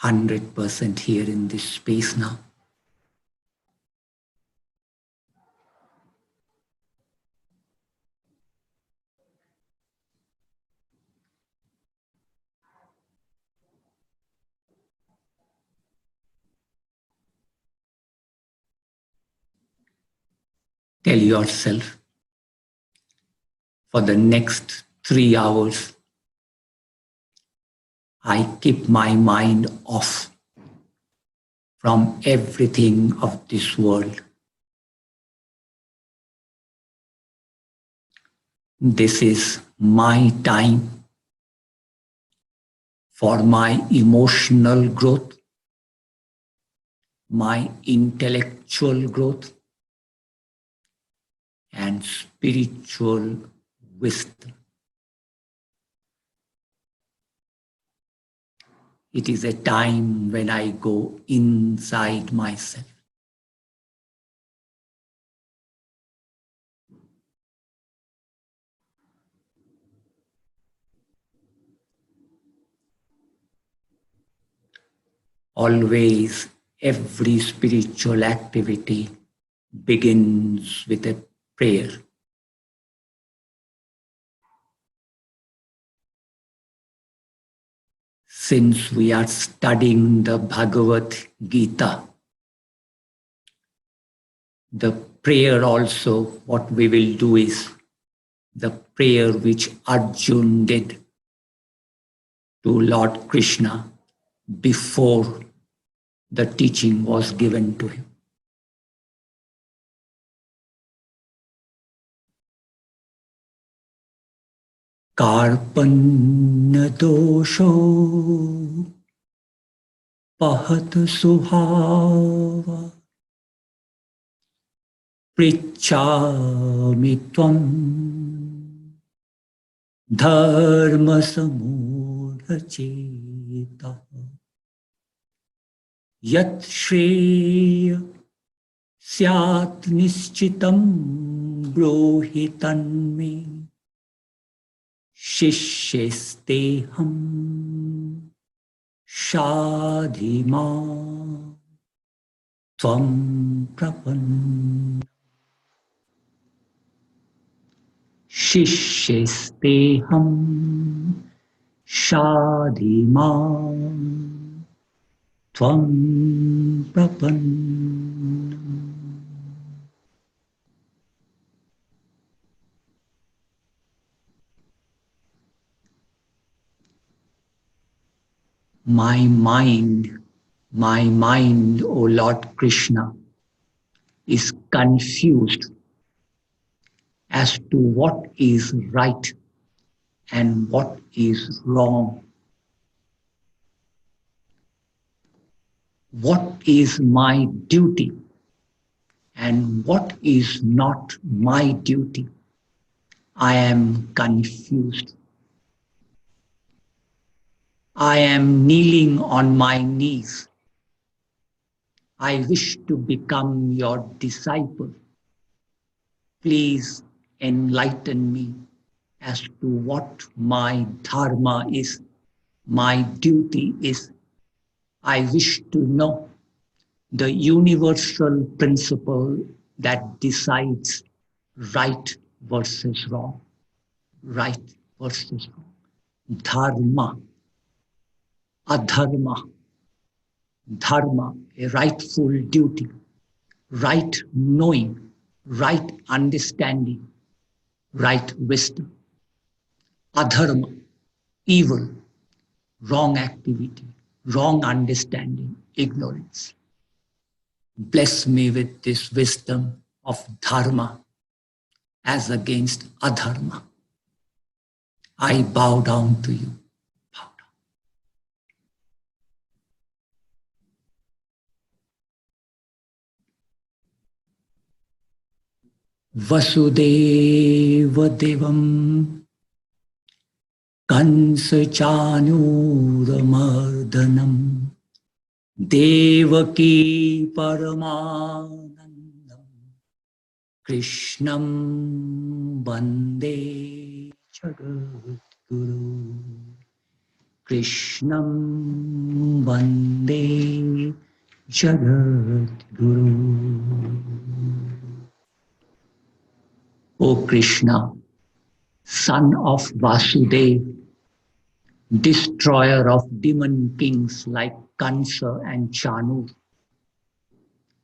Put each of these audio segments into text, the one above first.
100% here in this space now. Tell yourself, for the next 3 hours, I keep my mind off from everything of this world. This is my time for my emotional growth, my intellectual growth, and spiritual wisdom. It is a time when I go inside myself. Always, every spiritual activity begins with a prayer. Since we are studying the Bhagavad Gita, the prayer also, what we will do is the prayer which Arjun did to Lord Krishna before the teaching was given to him. Karpanna dosho pahat subhava prichami tvam dharma samudhacheta yat shreya syat nischitam brohitanme Shishyesteham shadhima tvam prapanna. Shishyesteham shadhima tvam prapanna. My mind, O Lord Krishna, is confused as to what is right and what is wrong. What is my duty and what is not my duty? I am confused. I am kneeling on my knees. I wish to become your disciple. Please enlighten me as to what my dharma is, my duty is. I wish to know the universal principle that decides right versus wrong, right versus wrong, dharma, adharma, dharma, a rightful duty, right knowing, right understanding, right wisdom, adharma, evil, wrong activity, wrong understanding, ignorance. Bless me with this wisdom of dharma as against adharma. I bow down to you. Bow down. Vasudeva Devam Kansa Chanuramardanam Devaki Paramanandam Krishnam Bande Jagadguru. Krishnam Vande Jagat Guru. O Krishna, son of Vasudeva, destroyer of demon kings like Kansa and Chanu,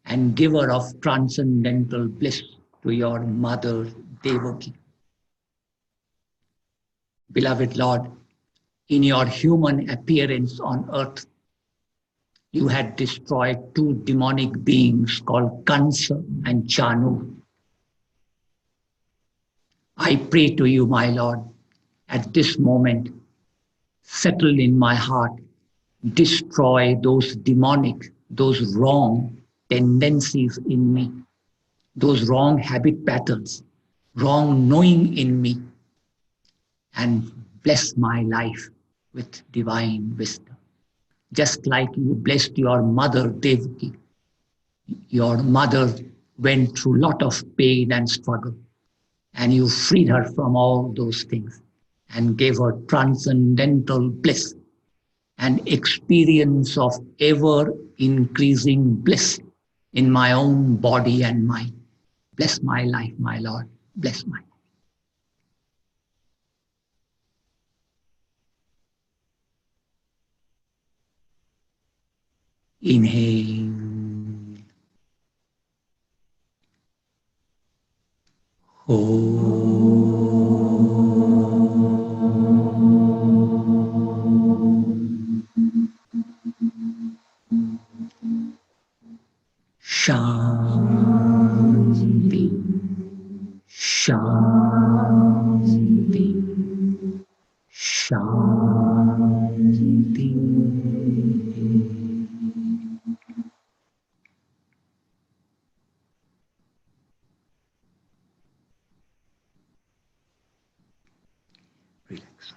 and giver of transcendental bliss to your mother Devaki. Beloved Lord, in your human appearance on earth, you had destroyed two demonic beings called Kansa and Chanu. I pray to you, my Lord, at this moment, settle in my heart, destroy those demonic, those wrong tendencies in me, those wrong habit patterns, wrong knowing in me, and bless my life with divine wisdom. Just like you blessed your mother Devaki, your mother went through a lot of pain and struggle, and you freed her from all those things and gave her transcendental bliss and experience of ever increasing bliss in my own body and mind. Bless my life, my Lord. Bless my life. Inhale. Shanti, Shanti, Shanti. Relax.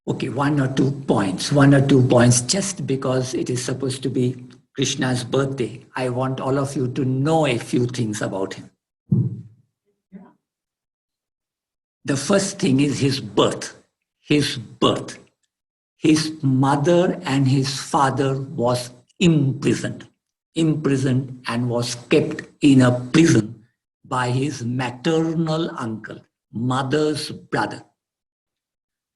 Okay, one or two points, just because it is supposed to be Krishna's birthday. I want all of you to know a few things about him. The first thing is his birth. His birth. His mother and his father was imprisoned and was kept in a prison by his maternal uncle, mother's brother.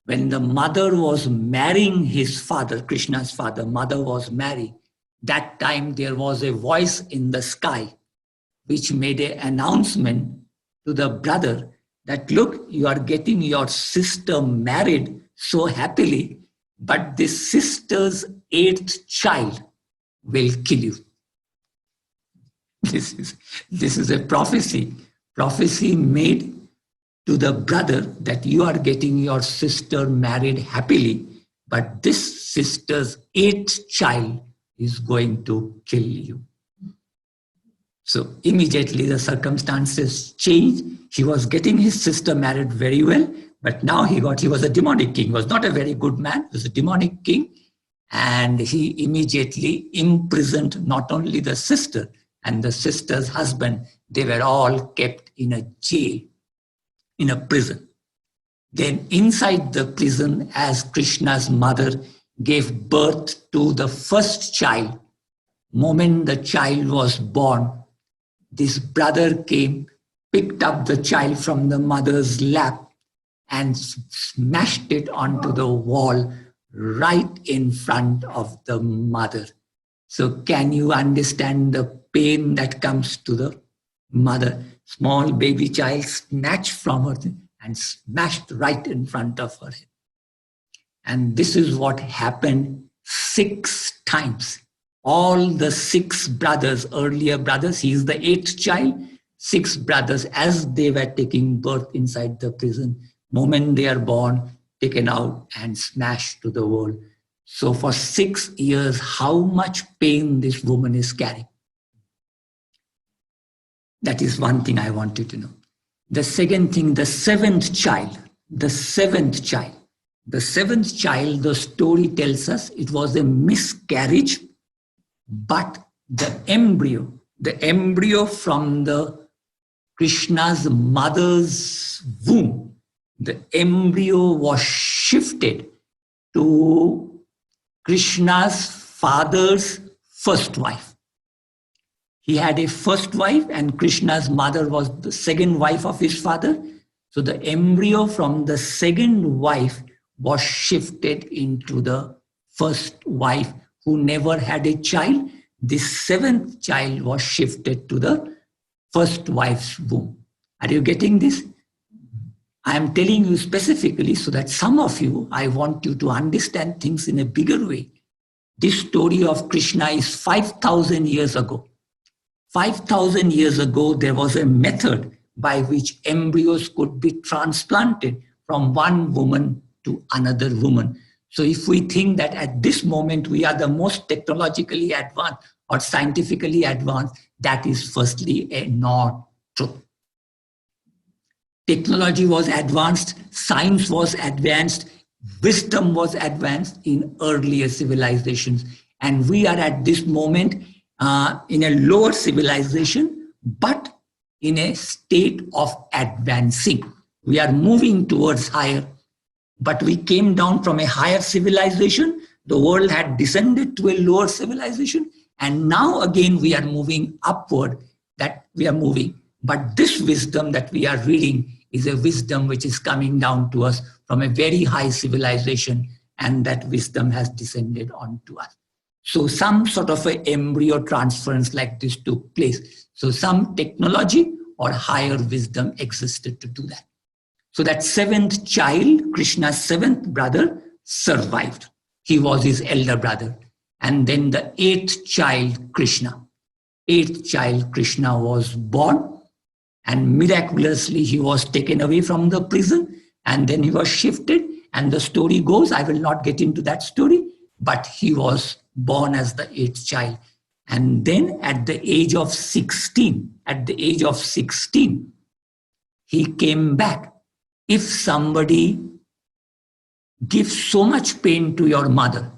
When the mother was marrying his father, Krishna's father, mother was married, that time there was a voice in the sky which made an announcement to the brother that, look, you are getting your sister married so happily, but this sister's 8th child will kill you. This is a prophecy made to the brother that you are getting your sister married happily, but this sister's 8th child is going to kill you. So immediately the circumstances changed. He was getting his sister married very well, but now he was a demonic king. He was not a very good man, he was a demonic king. And he immediately imprisoned not only the sister and the sister's husband, they were all kept in a jail, in a prison. Then inside the prison, as Krishna's mother gave birth to the first child, moment the child was born, this brother came, picked up the child from the mother's lap and smashed it onto the wall right in front of the mother. So can you understand the pain that comes to the mother? Small baby child snatched from her and smashed right in front of her head. And this is what happened 6 times. All the 6 brothers, earlier brothers, he is the 8th child, 6 brothers, as they were taking birth inside the prison, moment they are born, taken out and smashed to the wall. So for 6 years, how much pain this woman is carrying. That is one thing I wanted to know. The second thing, the 7th child, the 7th child, the story tells us it was a miscarriage, but the embryo from the Krishna's mother's womb, the embryo was shifted to Krishna's father's first wife. He had a first wife, and Krishna's mother was the second wife of his father. So the embryo from the second wife was shifted into the first wife, who never had a child. The seventh child was shifted to the first wife's womb. Are you getting this? I am telling you specifically so that some of you, I want you to understand things in a bigger way. This story of Krishna is 5,000 years ago. 5,000 years ago, there was a method by which embryos could be transplanted from one woman to another woman. So if we think that at this moment we are the most technologically advanced or scientifically advanced, that is firstly not true. Technology was advanced, science was advanced, wisdom was advanced in earlier civilizations. And we are at this moment in a lower civilization, but in a state of advancing. We are moving towards higher, but we came down from a higher civilization. The world had descended to a lower civilization. And now again, we are moving upward, that we are moving. But this wisdom that we are reading is a wisdom which is coming down to us from a very high civilization, and that wisdom has descended onto us. So some sort of an embryo transference like this took place. So some technology or higher wisdom existed to do that. So that seventh child, Krishna's seventh brother, survived. He was his elder brother. And then the eighth child, Krishna was born, and miraculously he was taken away from the prison, and then he was shifted. And the story goes, I will not get into that story, but he was born as the eighth child. And then at the age of 16, he came back. If somebody gives so much pain to your mother,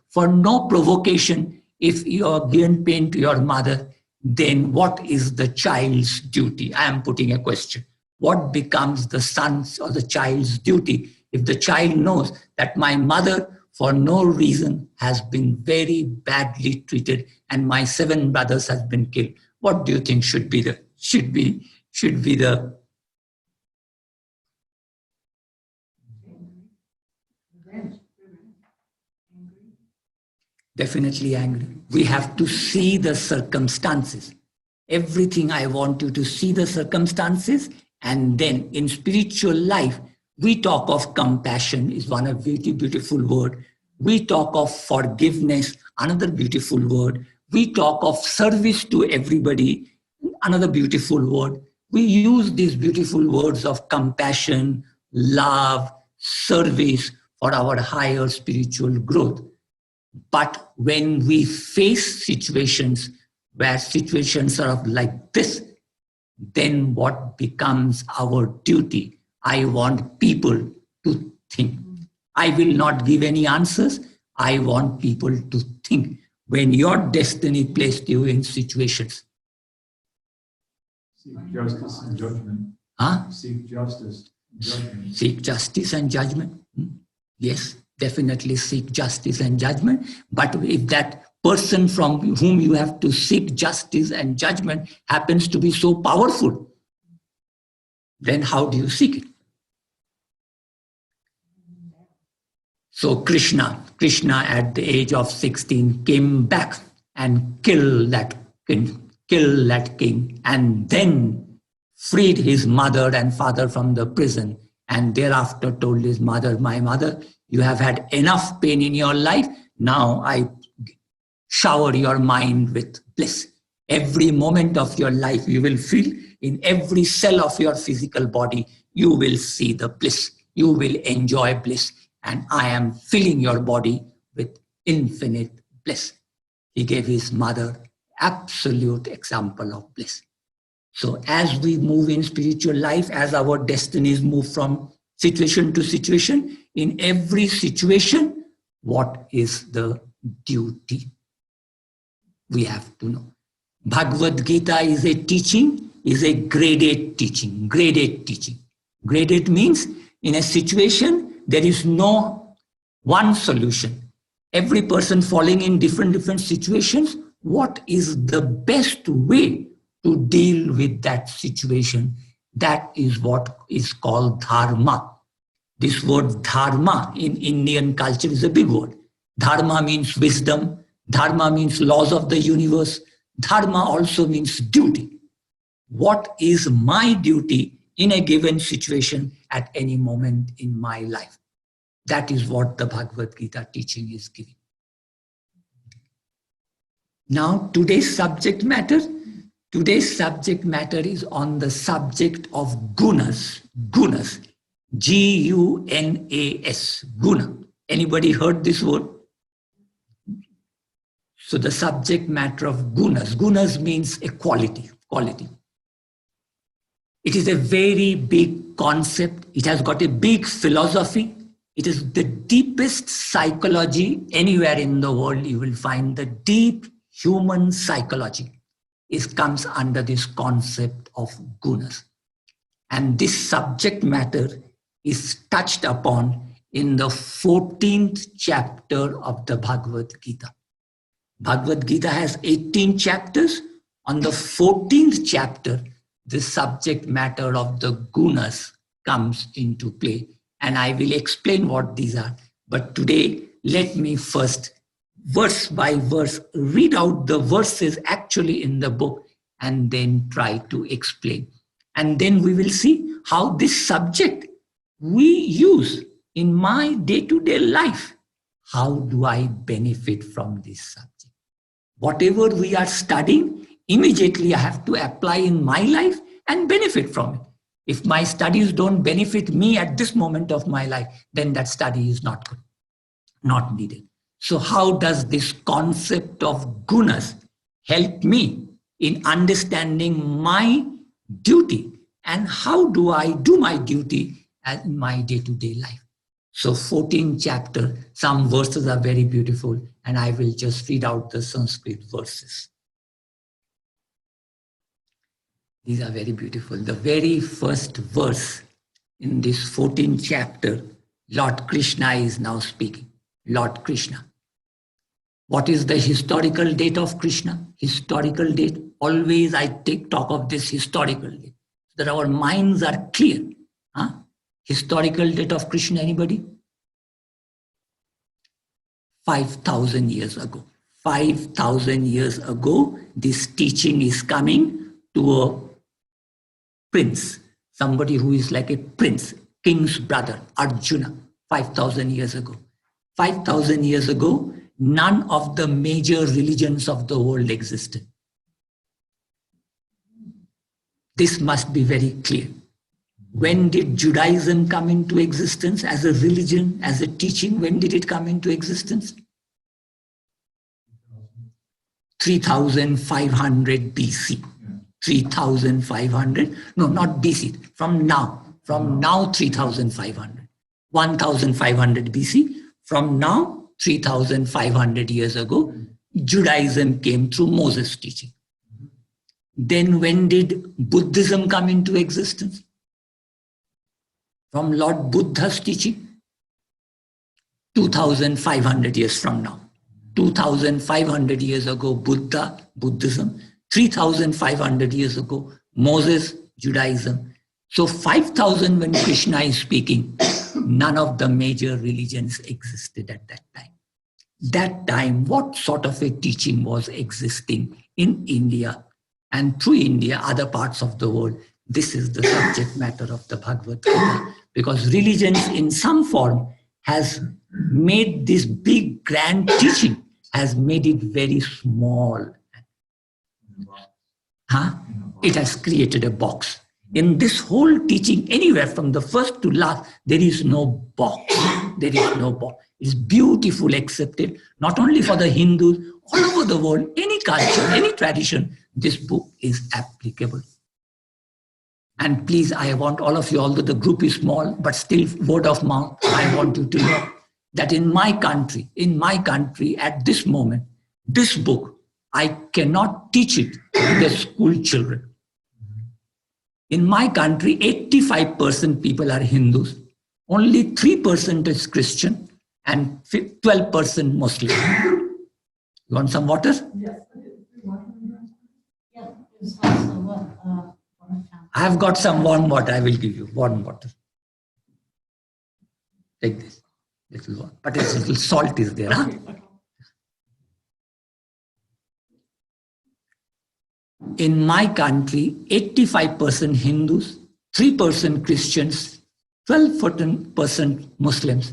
for no provocation, if you are given pain to your mother, then what is the child's duty? I am putting a question. What becomes the son's or the child's duty if the child knows that my mother for no reason has been very badly treated and my 7 brothers has been killed? What do you think should be the definitely angry. We have to see the circumstances. Everything I want you to see the circumstances, and then in spiritual life, we talk of compassion is one of beautiful word. We talk of forgiveness, another beautiful word. We talk of service to everybody, another beautiful word. We use these beautiful words of compassion, love, service for our higher spiritual growth. But when we face situations where situations are like this, then what becomes our duty? I want people to think. I will not give any answers. I want people to think. When your destiny placed you in situations. Seek justice and judgment. Seek justice and judgment. Seek justice and judgment. Yes, definitely seek justice and judgment. But if that person from whom you have to seek justice and judgment happens to be so powerful, then how do you seek it? So Krishna at the age of 16 came back and killed that king, and then freed his mother and father from the prison, and thereafter told his mother, my mother, you have had enough pain in your life. Now I shower your mind with bliss. Every moment of your life you will feel, in every cell of your physical body, you will see the bliss. You will enjoy bliss. And I am filling your body with infinite bliss. He gave his mother absolute example of bliss. So as we move in spiritual life, as our destinies move from situation to situation, in every situation, what is the duty? We have to know. Bhagavad Gita is a teaching, is a graded teaching, graded teaching. Graded means in a situation, there is no one solution. Every person falling in different situations, what is the best way to deal with that situation? That is what is called dharma. This word dharma in Indian culture is a big word. Dharma means wisdom. Dharma means laws of the universe. Dharma also means duty. What is my duty in a given situation at any moment in my life? That is what the Bhagavad Gita teaching is giving. Now, today's subject matter is on the subject of gunas. Gunas. G-U-N-A-S. Guna. Anybody heard this word? So the subject matter of gunas. Gunas means a quality. It is a very big concept. It has got a big philosophy. It is the deepest psychology anywhere in the world. You will find the deep human psychology. It comes under this concept of gunas. And this subject matter is touched upon in the 14th chapter of the Bhagavad Gita. Bhagavad Gita has 18 chapters. On the 14th chapter, the subject matter of the gunas comes into play. And I will explain what these are. But today, let me first, verse by verse, read out the verses actually in the book and then try to explain. And then we will see how this subject we use in my day-to-day life. How do I benefit from this subject? Whatever we are studying, immediately I have to apply in my life and benefit from it. If my studies don't benefit me at this moment of my life, then that study is not good, not needed. So how does this concept of gunas help me in understanding my duty, and how do I do my duty in my day-to-day life? So 14th chapter, some verses are very beautiful, and I will just read out the Sanskrit verses. These are very beautiful. The very first verse in this 14th chapter, Lord Krishna is now speaking. Lord Krishna. What is the historical date of Krishna? Historical date. Always I talk of this historical date, so that our minds are clear. Historical date of Krishna, anybody? 5,000 years ago. 5,000 years ago, this teaching is coming to a prince, somebody who is like a prince, king's brother, Arjuna, 5,000 years ago. 5,000 years ago, none of the major religions of the world existed. This must be very clear. When did Judaism come into existence as a religion, as a teaching? When did it come into existence? 3,500 BC. 3,500, no, not BC, from now 3,500. 1,500 BC, from now 3,500 years ago, Judaism came through Moses' teaching. Then when did Buddhism come into existence? From Lord Buddha's teaching. 2,500 years from now. 2,500 years ago, Buddhism. 3,500 years ago, Moses, Judaism. So 5,000 when Krishna is speaking, none of the major religions existed at that time. That time, what sort of a teaching was existing in India and through India, other parts of the world? This is the subject matter of the Bhagavad Gita. Because religions in some form has made this big grand teaching, has made it very small. It has created a box. In this whole teaching, anywhere from the first to last, there is no box. There is no box. It's beautiful, accepted, not only for the Hindus, all over the world, any culture, any tradition, this book is applicable. And please, I want all of you, although the group is small, but still word of mouth, I want you to know that in my country, at this moment, this book I cannot teach it to the school children. In my country, 85% people are Hindus, only 3% is Christian, and 12% Muslim. You want some water? Yes. Yeah, it's also I have got some warm water. I will give you warm water. Take this. Little one. But a little salt is there. Huh? In my country, 85% Hindus, 3% Christians, 12% Muslims.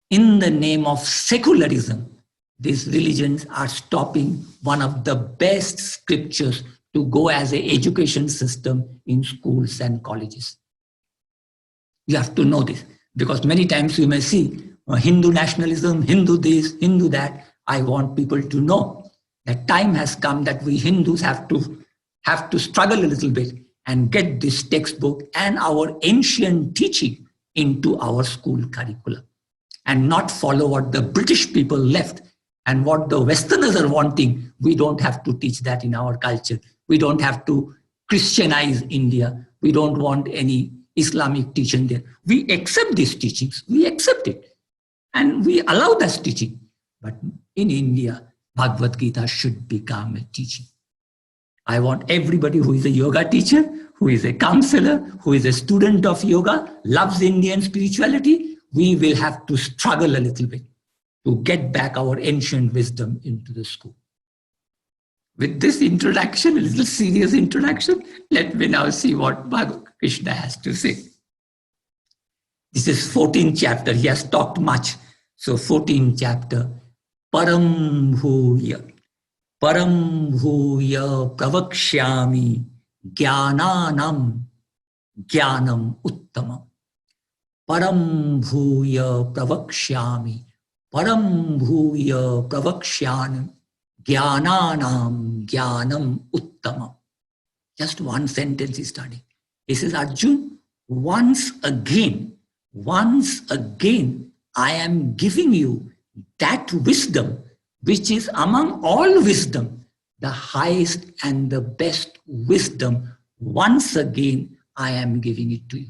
In the name of secularism, these religions are stopping one of the best scriptures to go as an education system in schools and colleges. You have to know this, because many times you may see Hindu nationalism, Hindu this, Hindu that. I want people to know that time has come that we Hindus have to struggle a little bit and get this textbook and our ancient teaching into our school curriculum, and not follow what the British people left and what the Westerners are wanting. We don't have to teach that in our culture. We don't have to Christianize India. We don't want any Islamic teaching there. We accept these teachings. We accept it. And we allow that teaching. But in India, Bhagavad Gita should become a teaching. I want everybody who is a yoga teacher, who is a counselor, who is a student of yoga, loves Indian spirituality, we will have to struggle a little bit to get back our ancient wisdom into the school. With this introduction, a little serious introduction, let me now see what Bhagavad Krishna has to say. This is 14th chapter. He has talked much. So 14th chapter. Param bhuya pravakshyami jnanam uttamam. Param bhuya pravakshyami jnanam uttamam. Just one sentence is studying. He says, Arjun, once again, I am giving you that wisdom which is among all wisdom, the highest and the best wisdom. Once again, I am giving it to you.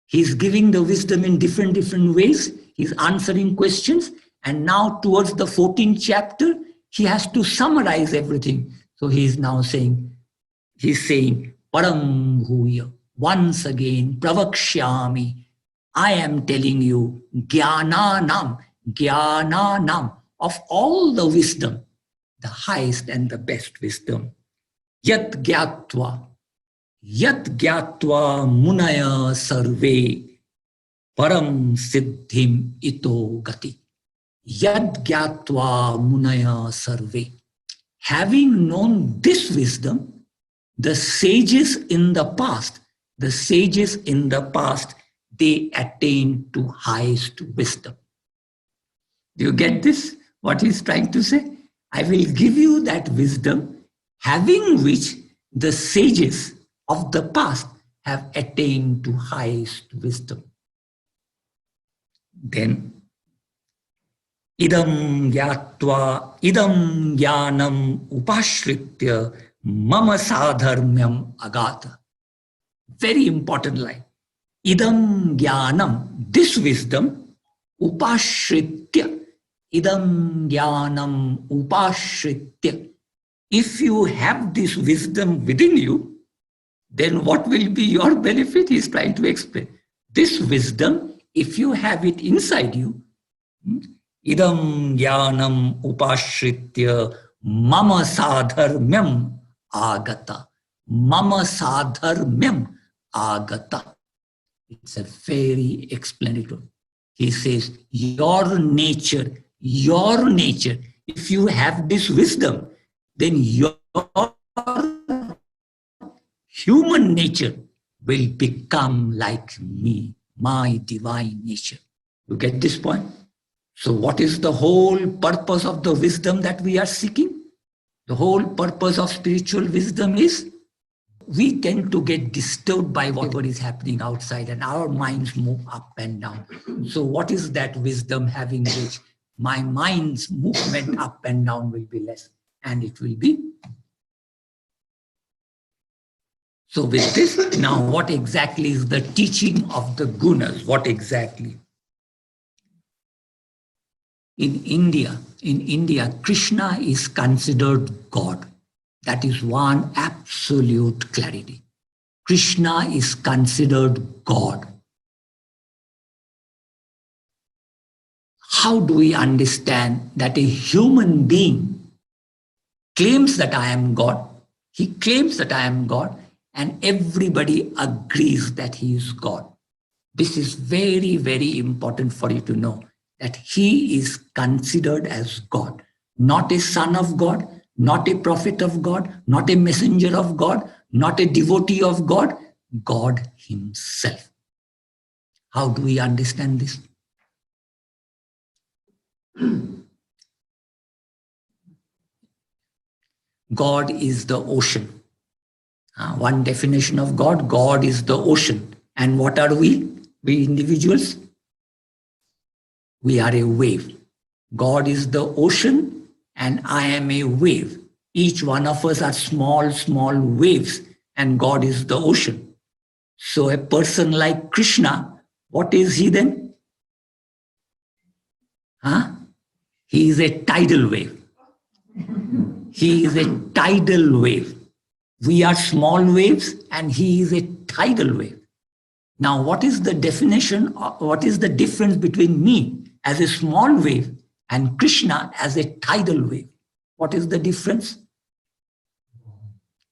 He's giving the wisdom in different ways. He's answering questions. And now towards the 14th chapter, he has to summarize everything. So he's now saying, Param bhuya, once again, pravakshyami, I am telling you, jnanam, of all the wisdom, the highest and the best wisdom. Yat gyatva munaya sarve param siddhim ito gati. Yat gyatva munaya sarve. Having known this wisdom, the sages in the past, they attain to highest wisdom. Do you get this? What he's trying to say? I will give you that wisdom, having which the sages of the past have attained to highest wisdom. Then, idam jnanam upashritya mama sadharmyam agata. Very important line. Idam jnanam, this wisdom, upashritya. Idam jnanam upashritya. If you have this wisdom within you, then what will be your benefit? He is trying to explain. This wisdom, if you have it inside you, idam jnanam upashritya mama sadharmyam agata. Mama sadharmyam agata. It's a very explanatory. He says, your nature, if you have this wisdom, then your human nature will become like me, my divine nature. You get this point? So what is the whole purpose of the wisdom that we are seeking? The whole purpose of spiritual wisdom is we tend to get disturbed by whatever is happening outside and our minds move up and down. So what is that wisdom having which my mind's movement up and down will be less? and it will be. So with this, now what exactly is the teaching of the gunas? What exactly? In India, Krishna is considered God. That is one absolute clarity. Krishna is considered God. How do we understand that a human being claims that I am God? He claims that I am God, and everybody agrees that he is God. This is very, very important for you to know, that he is considered as God, not a son of God, not a prophet of God, not a messenger of God, not a devotee of God, God himself. How do we understand this? God is the ocean. One definition of God, God is the ocean. And what are we? We individuals? We are a wave. God is the ocean and I am a wave. Each one of us are small, small waves, and God is the ocean. So a person like Krishna, what is he then? He is a tidal wave. He is a tidal wave. We are small waves and he is a tidal wave. Now, what is the definition, what is the difference between me as a small wave and Krishna as a tidal wave? What is the difference?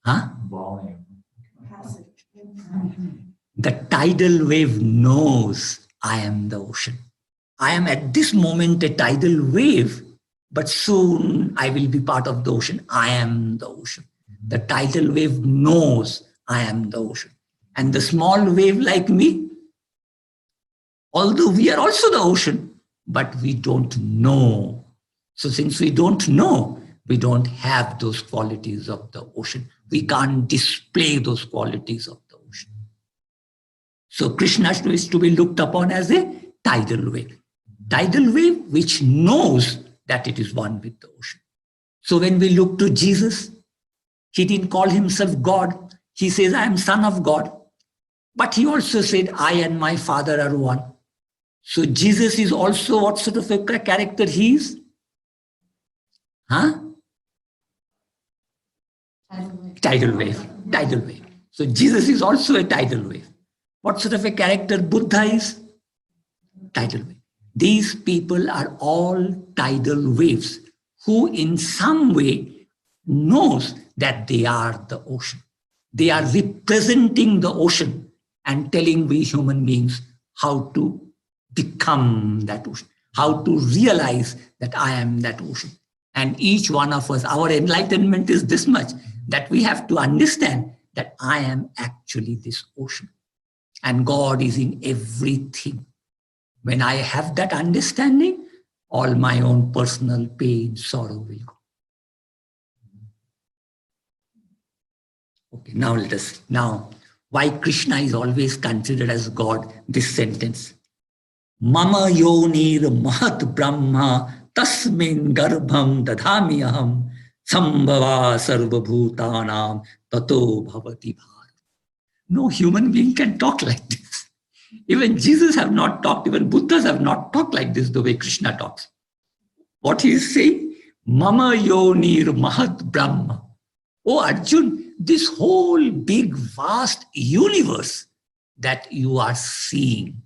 Volume. The tidal wave knows I am the ocean. I am at this moment a tidal wave, but soon I will be part of the ocean. I am the ocean. The tidal wave knows I am the ocean. And the small wave like me, although we are also the ocean, but we don't know. So since we don't know, we don't have those qualities of the ocean. We can't display those qualities of the ocean. So Krishna is to be looked upon as a tidal wave. Tidal wave which knows that it is one with the ocean. So when we look to Jesus, he didn't call himself God. He says, I am son of God. But he also said, I and my Father are one. So Jesus is also what sort of a character he is? Tidal wave. Tidal wave. So Jesus is also a tidal wave. What sort of a character Buddha is? Tidal wave. These people are all tidal waves who in some way knows that they are the ocean. They are representing the ocean and telling we human beings how to become that ocean, how to realize that I am that ocean. And each one of us, our enlightenment is this much, that we have to understand that I am actually this ocean. And God is in everything. When I have that understanding, all my own personal pain, sorrow will go. Okay, now let us, why Krishna is always considered as God, this sentence. Mama yonir mahat brahma tasmin garbham dadhami aham sambhava sarva bhutanam tato bhavati bhar. No human being can talk like this. Even Jesus have not talked, even Buddhas have not talked like this the way Krishna talks. What he is saying? Mama yonir mahat brahma. Oh Arjun, this whole big vast universe that you are seeing.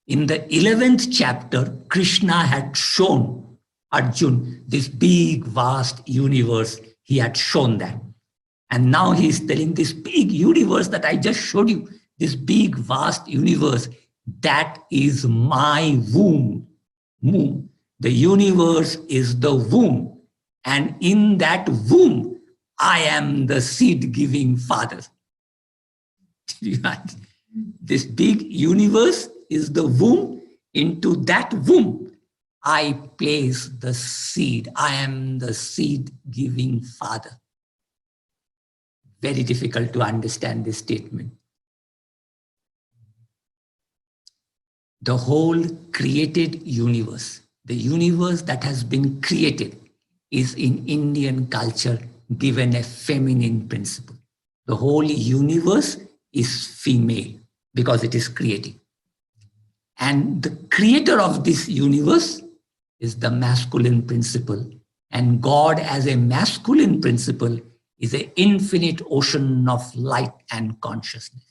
In the 11th chapter, Krishna had shown Arjun this big vast universe. He had shown that. And now he is telling this big universe that I just showed you, this big vast universe, that is my womb. The universe is the womb. And in that womb, I am the seed-giving father. This big universe is the womb. Into that womb, I place the seed. I am the seed-giving father. Very difficult to understand this statement. The whole created universe, the universe that has been created, is in Indian culture given a feminine principle. The whole universe is female because it is creating. And the creator of this universe is the masculine principle. And God as a masculine principle is an infinite ocean of light and consciousness.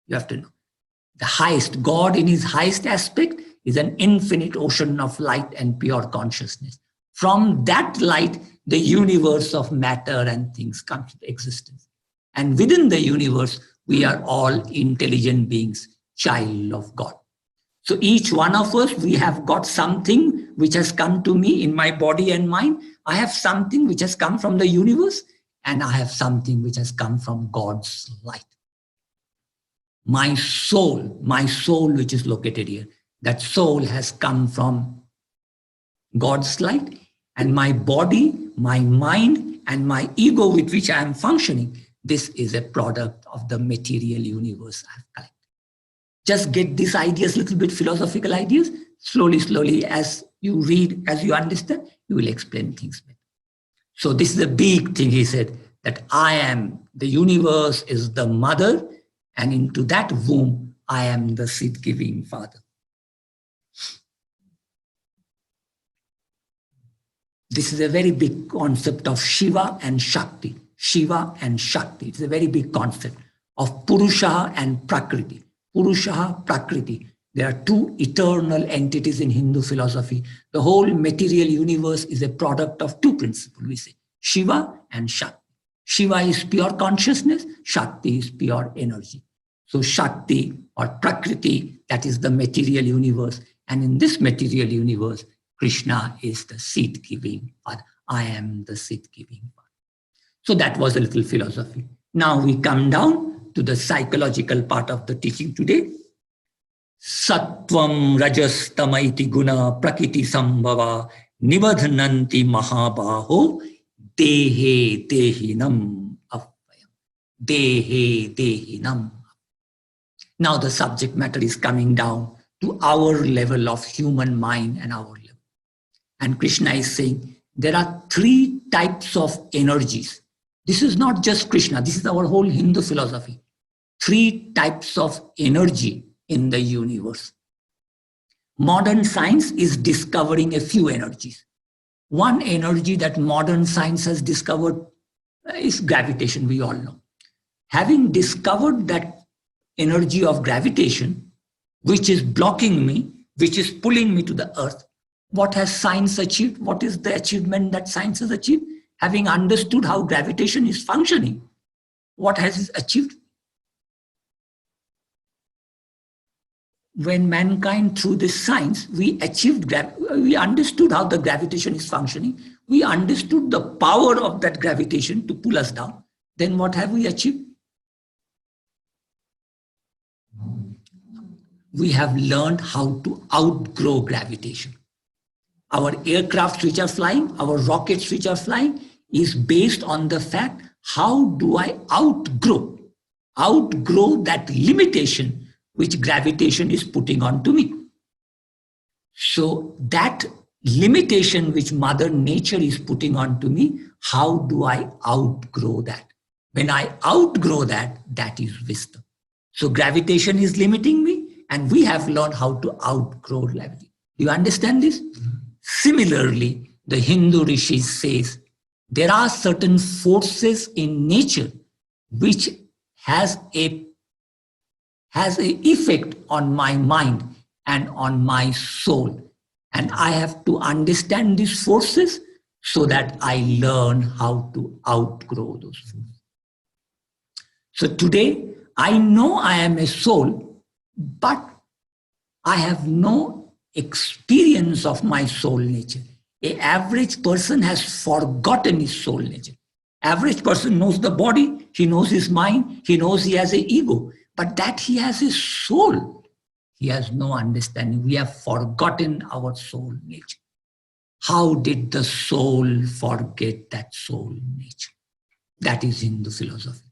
You have to know. The highest, God in his highest aspect is an infinite ocean of light and pure consciousness. From that light, the universe of matter and things comes to existence. And within the universe, we are all intelligent beings, child of God. So each one of us, we have got something which has come to me in my body and mind. I have something which has come from the universe, and I have something which has come from God's light. My soul which is located here, that soul has come from God's light, and my body, my mind, and my ego with which I am functioning, this is a product of the material universe I have collected. Just get these ideas, little bit philosophical ideas, slowly, as you read, as you understand, you will explain things better. So this is a big thing, he said, that I am, the universe is the mother, and into that womb, I am the seed-giving father. This is a very big concept of Shiva and Shakti. Shiva and Shakti. It's a very big concept of Purusha and Prakriti. Purusha, Prakriti. There are two eternal entities in Hindu philosophy. The whole material universe is a product of two principles, we say, Shiva and Shakti. Shiva is pure consciousness, Shakti is pure energy. So Shakti or Prakriti, that is the material universe. And in this material universe, Krishna is the seed-giving father. I am the seed-giving father. So that was a little philosophy. Now we come down to the psychological part of the teaching today. Sattvam rajas tamaiti guna prakriti sambhava nibadhananti mahabaho dehe dehinam avayam. Dehe dehinam. Now the subject matter is coming down to our level of human mind and our level. And Krishna is saying there are three types of energies. This is not just Krishna, this is our whole Hindu philosophy. Three types of energy in the universe. Modern science is discovering a few energies. One energy that modern science has discovered is gravitation, we all know. Having discovered that energy of gravitation, which is blocking me, which is pulling me to the earth, what has science achieved? What is the achievement that science has achieved? Having understood how gravitation is functioning, what has it achieved? When mankind, through this science, we understood how the gravitation is functioning. We understood the power of that gravitation to pull us down. Then what have we achieved? We have learned how to outgrow gravitation. Our aircrafts which are flying, our rockets which are flying, is based on the fact, how do I outgrow that limitation which gravitation is putting onto me. So that limitation which Mother Nature is putting onto me, how do I outgrow that? When I outgrow that, that is wisdom. So gravitation is limiting me, and we have learned how to outgrow gravity. Do you understand this? Similarly, the Hindu rishis says, there are certain forces in nature which has a effect on my mind and on my soul. And I have to understand these forces so that I learn how to outgrow those forces. So today, I know I am a soul, but I have no experience of my soul nature. An average person has forgotten his soul nature. Average person knows the body, he knows his mind, he knows he has an ego, but that he has a soul, he has no understanding. We have forgotten our soul nature. How did the soul forget that soul nature? That is Hindu philosophy.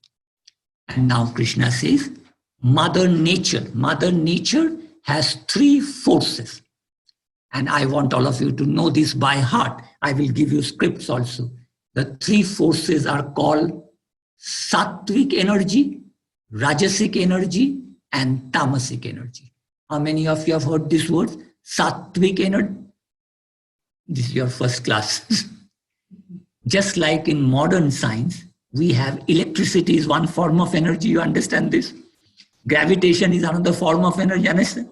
And now Krishna says, Mother Nature has three forces. And I want all of you to know this by heart. I will give you scripts also. The three forces are called sattvic energy, rajasic energy, and tamasic energy. How many of you have heard this word? Sattvic energy. This is your first class. Just like in modern science, we have electricity is one form of energy. You understand this? Gravitation is another form of energy. Understand?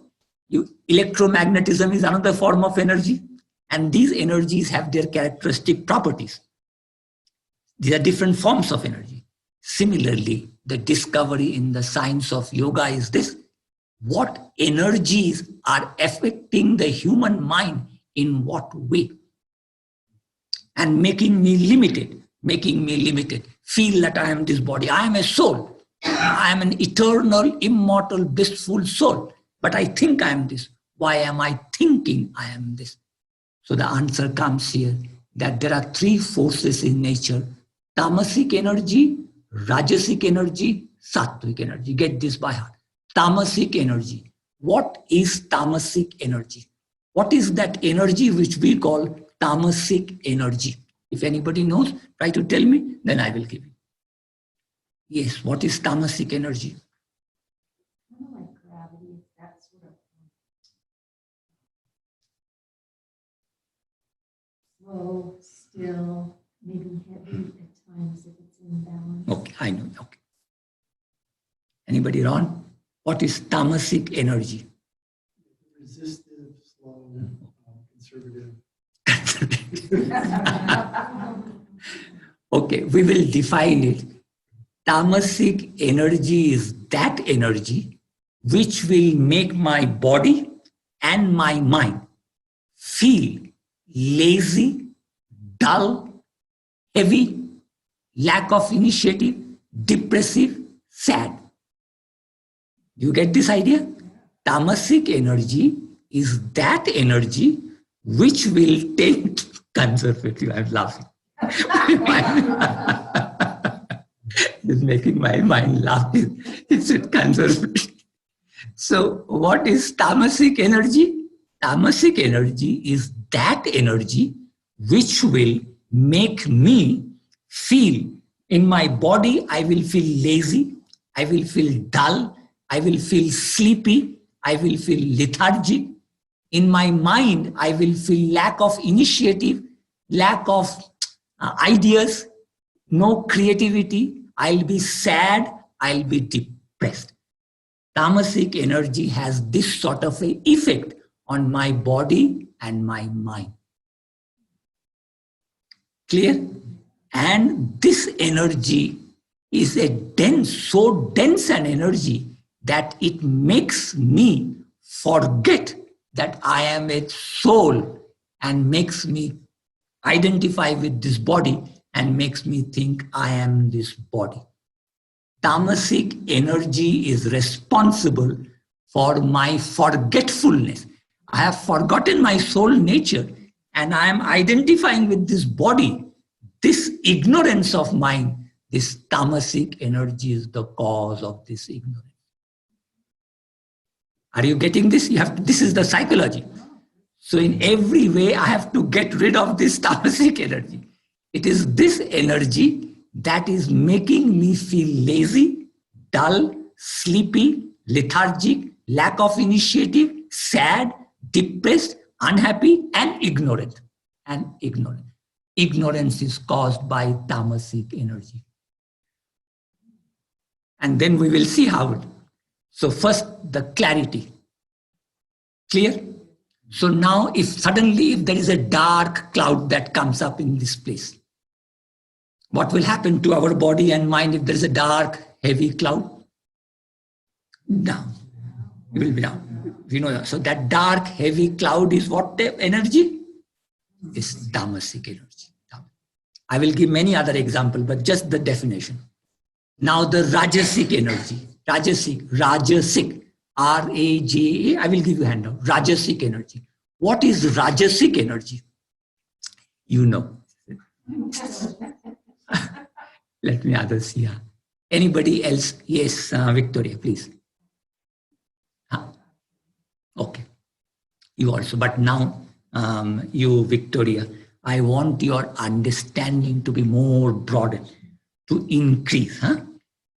Electromagnetism is another form of energy. And these energies have their characteristic properties. These are different forms of energy. Similarly, the discovery in the science of yoga is this: what energies are affecting the human mind in what way? And making me limited, feel that I am this body. I am a soul. I am an eternal, immortal, blissful soul. But I think I am this. Why am I thinking I am this? So the answer comes here that there are three forces in nature: tamasic energy, rajasic energy, sattvic energy. Get this by heart. Tamasic energy. What is tamasic energy? What is that energy which we call tamasic energy? If anybody knows, try to tell me, then I will give you. Yes, what is tamasic energy? Kind of like gravity, that sort of slow, still, maybe heavy at times if it's in balance. Okay, I know. Okay. Anybody wrong? What is tamasic energy? Resistive, slow, conservative. Okay, we will define it. Tamasic energy is that energy which will make my body and my mind feel lazy, dull, heavy, lack of initiative, depressive, sad. You get this idea? Tamasic energy is that energy which will take conservative. I'm laughing. It's making my mind laugh. It's conservative. So what is tamasic energy? Tamasic energy is that energy which will make me feel, in my body, I will feel lazy, I will feel dull, I will feel sleepy, I will feel lethargic. In my mind, I will feel lack of initiative, lack of ideas, no creativity. I'll be sad, I'll be depressed. Tamasic energy has this sort of an effect on my body and my mind. Clear? And this energy is so dense an energy that it makes me forget that I am a soul and makes me identify with this body and makes me think I am this body. Tamasic energy is responsible for my forgetfulness. I have forgotten my soul nature and I am identifying with this body. This ignorance of mine, this tamasic energy is the cause of this ignorance. Are you getting this? This is the psychology. So in every way, I have to get rid of this tamasic energy. It is this energy that is making me feel lazy, dull, sleepy, lethargic, lack of initiative, sad, depressed, unhappy, and ignorant. Ignorance is caused by tamasic energy. And then we will see how it. So first, the clarity. Clear? So now if there is a dark cloud that comes up in this place, what will happen to our body and mind if there is a dark, heavy cloud? Down. It will be down. We know that. So that dark, heavy cloud is what energy? Is tamasic energy. I will give many other examples, but just the definition. Now the rajasic energy. Rajasic. R-A-J-A. I will give you a handout. Rajasic energy. What is rajasic energy? You know. Let me others see. Anybody else? Yes, Victoria, please. Okay. You also. But now you, Victoria. I want your understanding to be more broadened, to increase.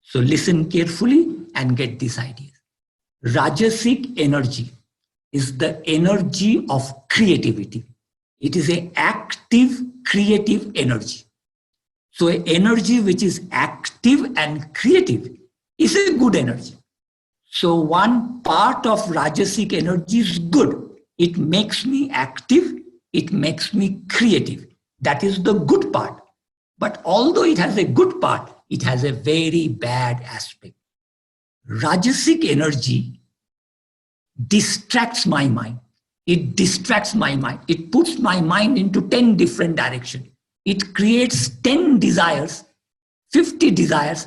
So listen carefully and get these ideas. Rajasic energy is the energy of creativity. It is an active, creative energy. So an energy which is active and creative is a good energy. So one part of Rajasic energy is good. It makes me active. It makes me creative. That is the good part. But although it has a good part, it has a very bad aspect. Rajasic energy distracts my mind. It distracts my mind. It puts my mind into 10 different directions. It creates 10 desires, 50 desires,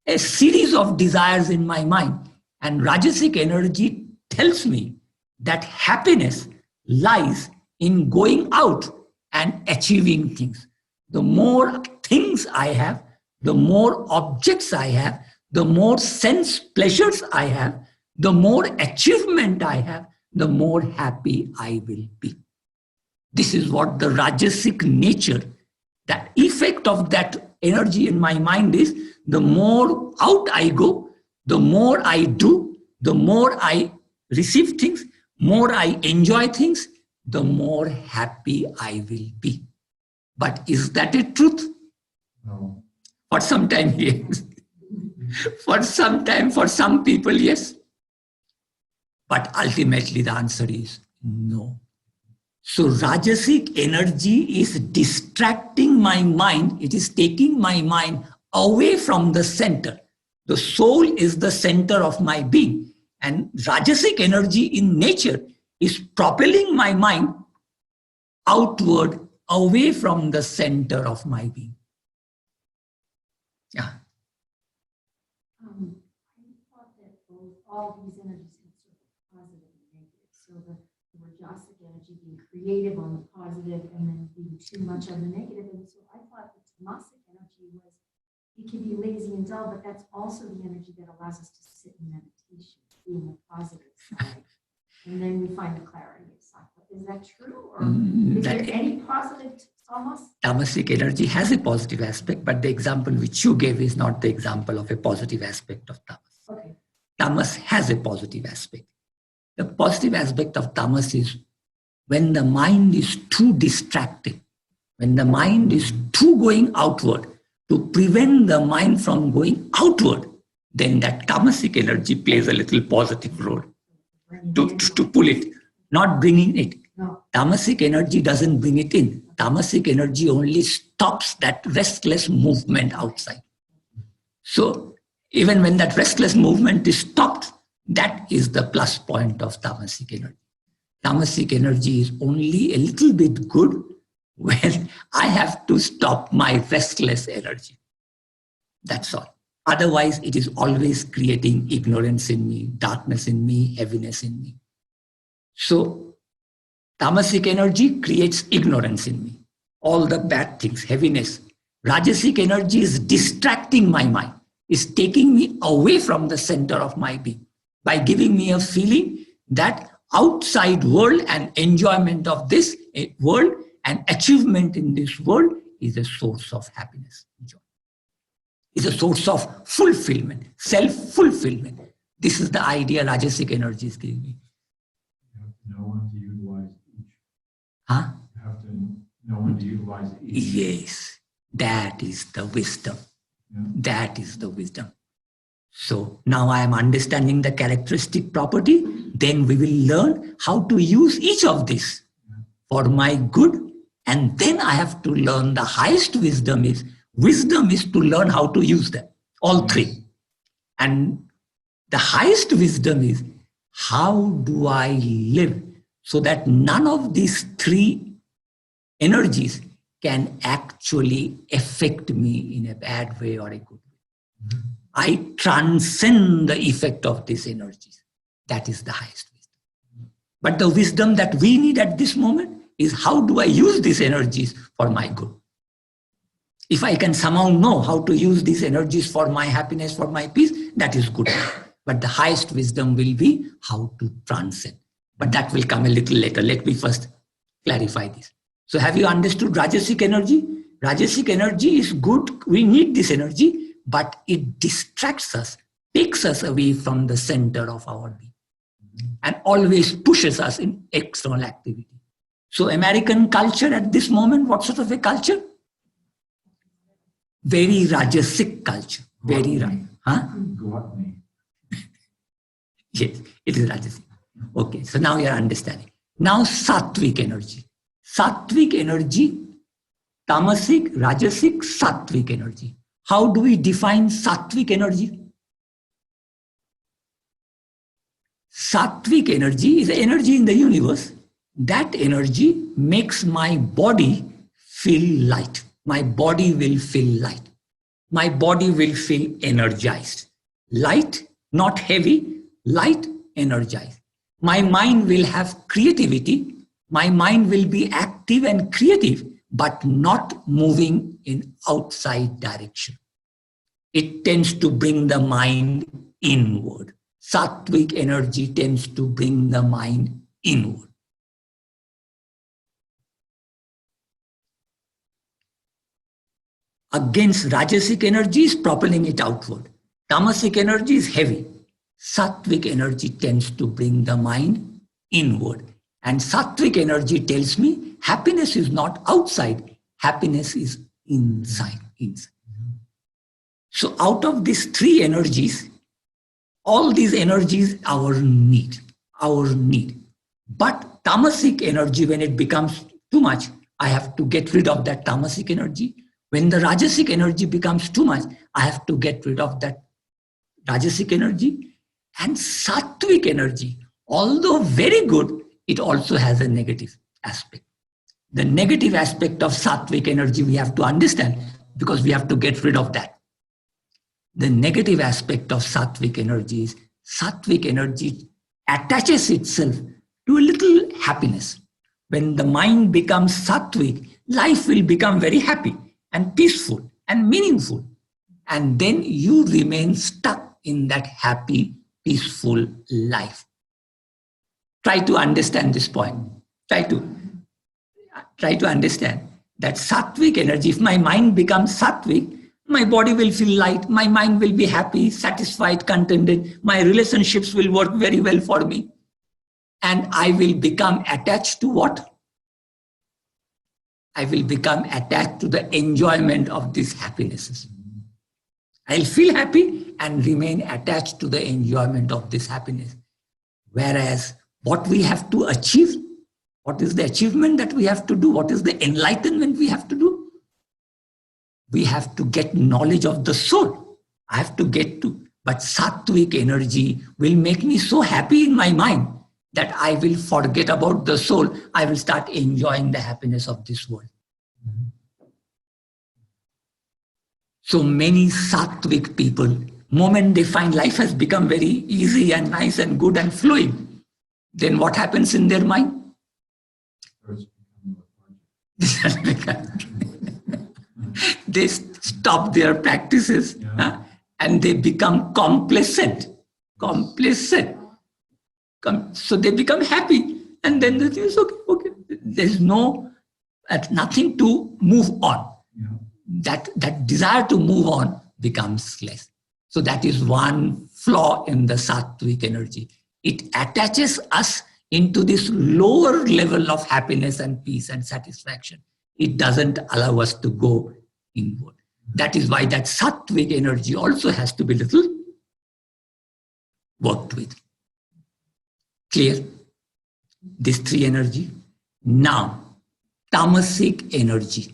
a series of desires in my mind. And Rajasic energy tells me that happiness lies in going out and achieving things. The more things I have, the more objects I have, the more sense pleasures I have, the more achievement I have, the more happy I will be. This is what the Rajasic nature, that effect of that energy in my mind is. The more out I go, the more I do, the more I receive things, more I enjoy things, the more happy I will be. But is that a truth? No. For some time, yes. For some time, for some people, yes. But ultimately the answer is no. So Rajasic energy is distracting my mind. It is taking my mind away from the center. The soul is the center of my being. And Rajasic energy in nature is propelling my mind outward, away from the center of my being. Yeah. I thought that all these energies had sort of positive and negative. So the Rajasic energy being creative on the positive and then being too much on the negative. And so I thought the Tamasic energy was, it can be lazy and dull, but that's also the energy that allows us to sit in meditation, being the positive side. And then we find the clarity of sattva. Is that true? Or is there any positive tamas? Tamasic energy has a positive aspect, but the example which you gave is not the example of a positive aspect of tamas. Okay. Tamas has a positive aspect. The positive aspect of tamas is when the mind is too distracted, when the mind is too going outward, to prevent the mind from going outward, then that tamasic energy plays a little positive role to pull it, not bringing it. No. Tamasic energy doesn't bring it in. Tamasic energy only stops that restless movement outside. So even when that restless movement is stopped, that is the plus point of tamasic energy. Tamasic energy is only a little bit good when I have to stop my restless energy. That's all. Otherwise, it is always creating ignorance in me, darkness in me, heaviness in me. So, tamasic energy creates ignorance in me. All the bad things, heaviness. Rajasic energy is distracting my mind, is taking me away from the center of my being by giving me a feeling that outside world and enjoyment of this world and achievement in this world is a source of happiness, joy. Is a source of fulfillment, self-fulfillment. This is the idea Rajasic energy is giving me. You have to know when to utilize each. Huh? You have to know when to utilize each. Yes, that is the wisdom. Yeah. That is the wisdom. So now I am understanding the characteristic property. Then we will learn how to use each of these for my good. And then I have to learn the highest wisdom is to learn how to use them, all three. And the highest wisdom is how do I live so that none of these three energies can actually affect me in a bad way or a good way. I transcend the effect of these energies. That is the highest wisdom. But the wisdom that we need at this moment is how do I use these energies for my good? If I can somehow know how to use these energies for my happiness, for my peace, that is good. But the highest wisdom will be how to transcend. But that will come a little later. Let me first clarify this. So have you understood Rajasic energy? Rajasic energy is good. We need this energy, but it distracts us, takes us away from the center of our being, and always pushes us in external activity. So American culture at this moment, what sort of a culture? Very Rajasic culture. Very Rajasic. Huh? Gluttony. Yes, it is Rajasic. Okay, so now you are understanding. Now Sattvic energy. Sattvic energy, Tamasic, Rajasic, Sattvic energy. How do we define Sattvic energy? Sattvic energy is energy in the universe. That energy makes my body feel light. My body will feel light. My body will feel energized. Light, not heavy, light, energized. My mind will have creativity. My mind will be active and creative, but not moving in outside direction. It tends to bring the mind inward. Sattvic energy tends to bring the mind inward. Against Rajasic energy is propelling it outward. Tamasic energy is heavy. Sattvic energy tends to bring the mind inward. And Sattvic energy tells me happiness is not outside, happiness is inside. So out of these three energies, all these energies our need. But tamasic energy, when it becomes too much, I have to get rid of that tamasic energy. When the Rajasic energy becomes too much, I have to get rid of that Rajasic energy. And Sattvic energy, although very good, it also has a negative aspect. The negative aspect of Sattvic energy we have to understand, because we have to get rid of that. The negative aspect of Sattvic energy is Sattvic energy attaches itself to a little happiness. When the mind becomes Sattvic, life will become very happy and peaceful and meaningful. And then you remain stuck in that happy, peaceful life. Try to understand this point. Try to understand that Sattvic energy, if my mind becomes Sattvic, my body will feel light, my mind will be happy, satisfied, contented, my relationships will work very well for me. And I will become attached to what? I will become attached to the enjoyment of these happinesses. I'll feel happy and remain attached to the enjoyment of this happiness. Whereas what we have to achieve, what is the achievement that we have to do? What is the enlightenment we have to do? We have to get knowledge of the soul. I have to get to, but Sattvic energy will make me so happy in my mind that I will forget about the soul. I will start enjoying the happiness of this world. So many Sattvic people, moment they find life has become very easy and nice and good and flowing, then what happens in their mind? They stop their practices, and they become complacent. So they become happy, and then they think, okay. There's nothing to move on. That desire to move on becomes less. So that is one flaw in the Sattvic energy. It attaches us into this lower level of happiness and peace and satisfaction. It doesn't allow us to go inward. That is why that Sattvic energy also has to be little worked with. Clear? These three energy. Now, Tamasic energy.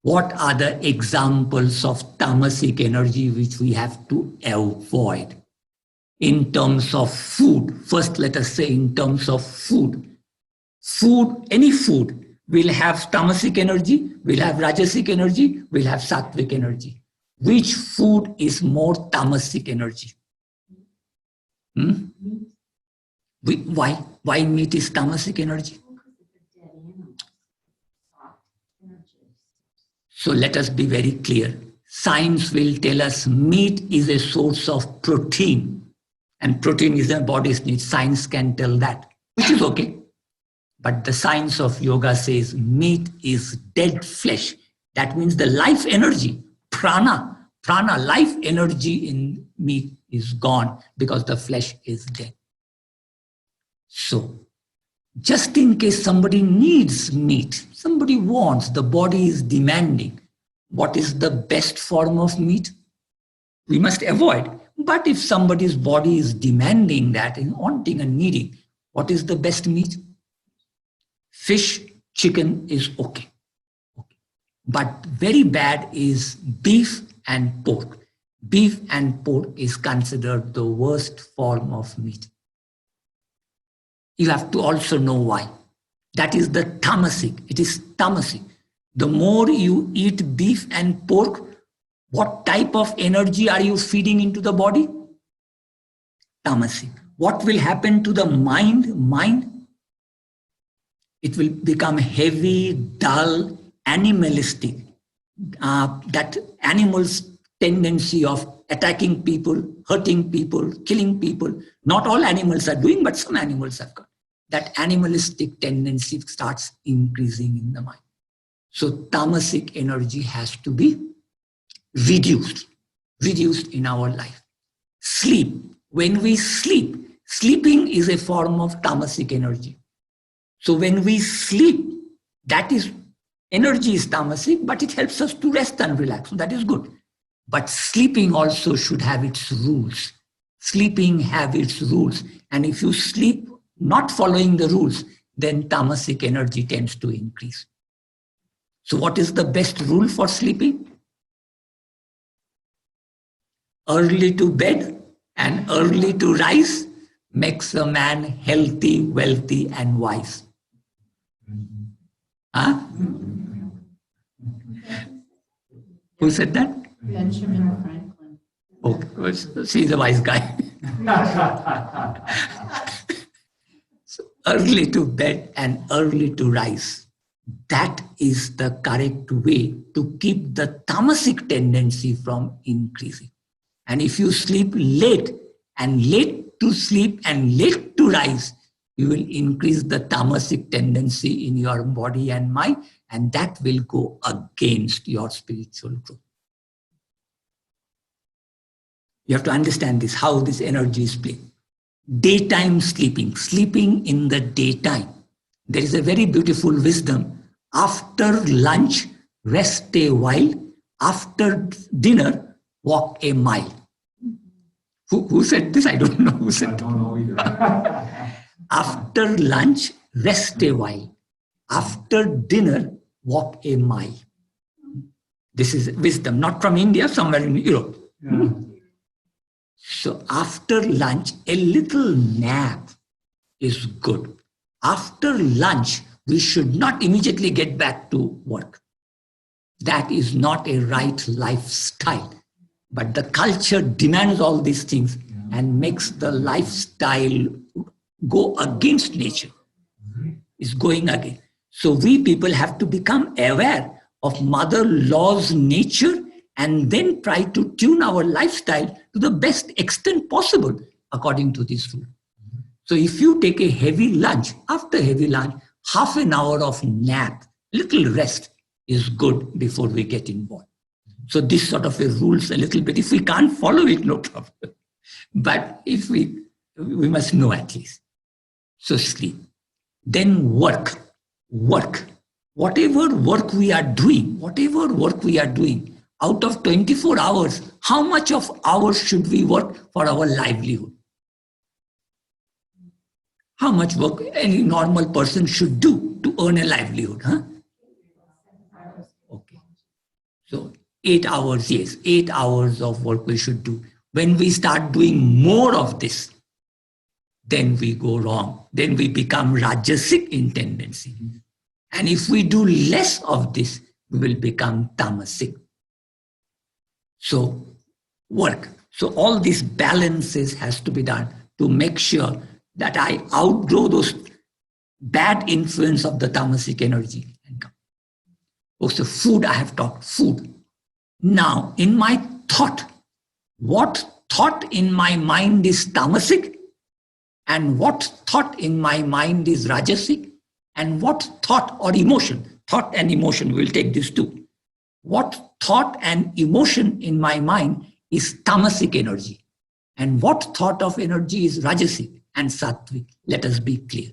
What are the examples of Tamasic energy which we have to avoid? In terms of food, first let us say in terms of food. Food, any food will have Tamasic energy, will have Rajasic energy, will have Sattvic energy. Which food is more Tamasic energy? Why? Why meat is Tamasic energy? So let us be very clear. Science will tell us meat is a source of protein. And protein is the body's need. Science can tell that, which is okay. But the science of yoga says meat is dead flesh. That means the life energy, prana, life energy in meat is gone because the flesh is dead. So, just in case somebody needs meat, somebody wants, the body is demanding, what is the best form of meat? We must avoid. But if somebody's body is demanding that and wanting and needing, what is the best meat? Fish, chicken is okay. But very bad is beef and pork. Beef and pork is considered the worst form of meat. You have to also know why. That is the tamasic. It is tamasic. The more you eat beef and pork, what type of energy are you feeding into the body? Tamasic. What will happen to the mind? It will become heavy, dull, animalistic. That animal's tendency of attacking people, hurting people, killing people. Not all animals are doing, but some animals have got. That animalistic tendency starts increasing in the mind. So tamasic energy has to be reduced in our life. Sleep. When we sleep, sleeping is a form of tamasic energy. So when we sleep, that is, energy is tamasic, but it helps us to rest and relax. So that is good. But sleeping also should have its rules. Sleeping have its rules. And if you sleep not following the rules, then tamasic energy tends to increase. So what is the best rule for sleeping? Early to bed and early to rise makes a man healthy, wealthy, and wise. Huh? Who said that? Benjamin Franklin. Oh, she's a wise guy. So early to bed and early to rise. That is the correct way to keep the tamasic tendency from increasing. And if you sleep late and late to sleep and late to rise, you will increase the tamasic tendency in your body and mind, and that will go against your spiritual growth. You have to understand this, how this energy is played. Daytime sleeping in the daytime. There is a very beautiful wisdom. After lunch, rest a while. After dinner, walk a mile. Who said this? I don't know who said I don't know either. After lunch, rest a while. After dinner, walk a mile. This is wisdom, not from India, somewhere in Europe. Yeah. So after lunch, a little nap is good. After lunch, we should not immediately get back to work. That is not a right lifestyle. But the culture demands all these things and makes the lifestyle go against nature. It's going again. So we people have to become aware of Mother Law's nature and then try to tune our lifestyle to the best extent possible according to this rule. So if you take a heavy lunch, after heavy lunch, half an hour of nap, little rest is good before we get involved. So this sort of a rules a little bit. If we can't follow it, no problem. But if we must know at least. So sleep. Then work. Whatever work we are doing, out of 24 hours, how much of hours should we work for our livelihood? How much work any normal person should do to earn a livelihood? Huh? Okay. So 8 hours, yes, 8 hours of work we should do. When we start doing more of this, then we go wrong. Then we become rajasic in tendency. And if we do less of this, we will become tamasic. So work. So all these balances has to be done to make sure that I outgrow those bad influence of the tamasic energy. Also food, I have talked food. Now, in my thought, what thought in my mind is tamasic, and what thought in my mind is rajasic, and what thought or emotion, thought and emotion, we'll take these two. What thought and emotion in my mind is tamasic energy, and what thought of energy is rajasic and sattvic. Let us be clear.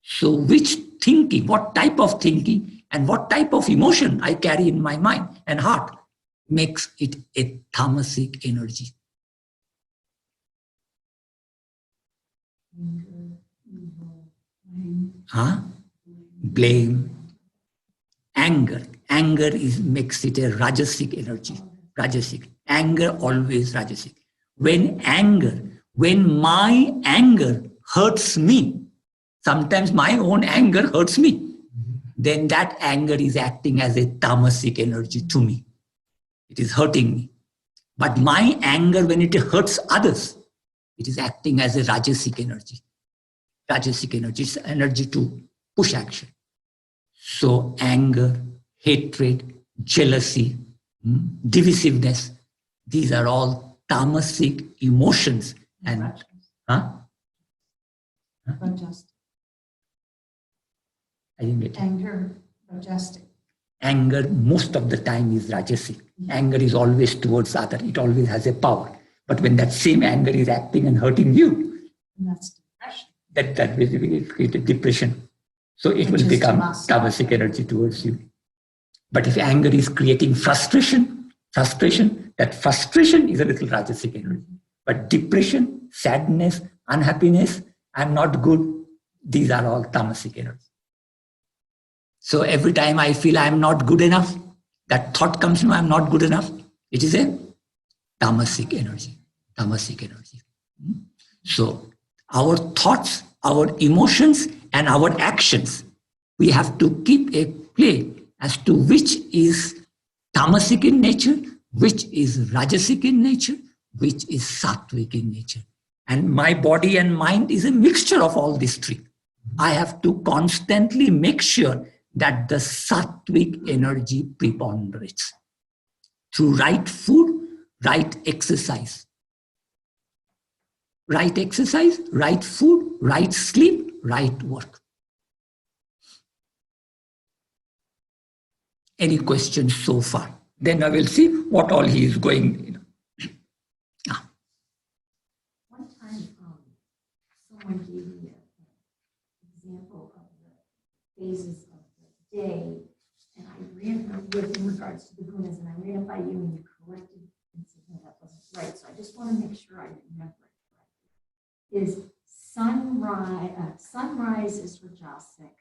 So which thinking, what type of thinking and what type of emotion I carry in my mind and heart makes it a tamasic energy. Blame, anger. Anger makes it a rajasic energy. Rajasic. Anger always rajasic. When my anger hurts me, sometimes my own anger hurts me, then that anger is acting as a tamasic energy to me. It is hurting me. But my anger, when it hurts others, it is acting as a rajasic energy. Rajasic energy is energy to push action. So anger, hatred, jealousy, divisiveness, these are all tamasic emotions. And Rajasic. I didn't get it. Anger, rajasic. Anger most of the time is rajasic. Anger is always towards other. It always has a power. But when that same anger is acting and hurting you, And that's depression. that will create a depression. So it will become tamasic energy towards you. But if anger is creating frustration, that frustration is a little rajasic energy. But depression, sadness, unhappiness, I'm not good, these are all tamasic energy. So every time I feel I'm not good enough, that thought comes to me, I'm not good enough, it is a tamasic energy. Tamasic energy. So our thoughts, our emotions, and our actions, we have to keep a play as to which is tamasic in nature, which is rajasic in nature, which is sattvic in nature. And my body and mind is a mixture of all these three. I have to constantly make sure that the sattvic energy preponderates through right food, right exercise. Right exercise, right food, right sleep, right work. Any questions so far? Then I will see what all he is going. One time, someone gave me an example of the phases of the day, and I ran with in regards to the gunas, and I ran it by you, and you corrected and said, no, that wasn't right. So I just want to make sure I remember it correctly. Is sunrise is rajasic,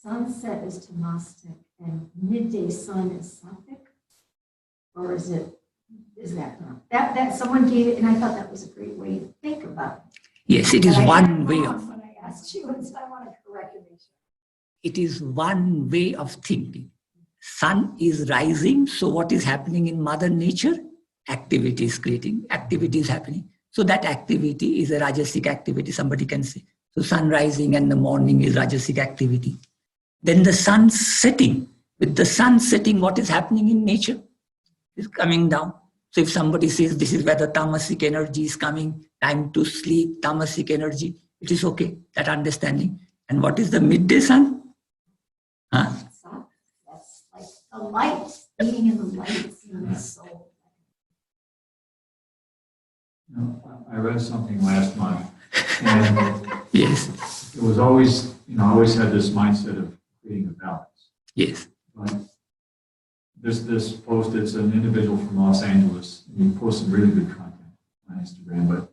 sunset is tamastic, and midday sun is sattvic? Or is that not? That someone gave it, and I thought that was a great way to think about it. Yes, it is one way of. When I asked you, and so I want to correct it. It is one way of thinking. Sun is rising, so what is happening in Mother Nature? Activity is creating, activity is happening. So that activity is a rajasic activity, somebody can say. So sun rising and the morning is rajasic activity. Then the sun setting. With the sun setting, what is happening in nature is coming down. So if somebody says this is where the tamasic energy is coming, time to sleep, tamasic energy, it is okay, that understanding. And what is the midday sun? That's like the light, being in the light in the soul. I read something last month, and Yes, it was always, I always had this mindset of creating a balance. yes. But this post, it's an individual from Los Angeles, and he posted really good content on Instagram, but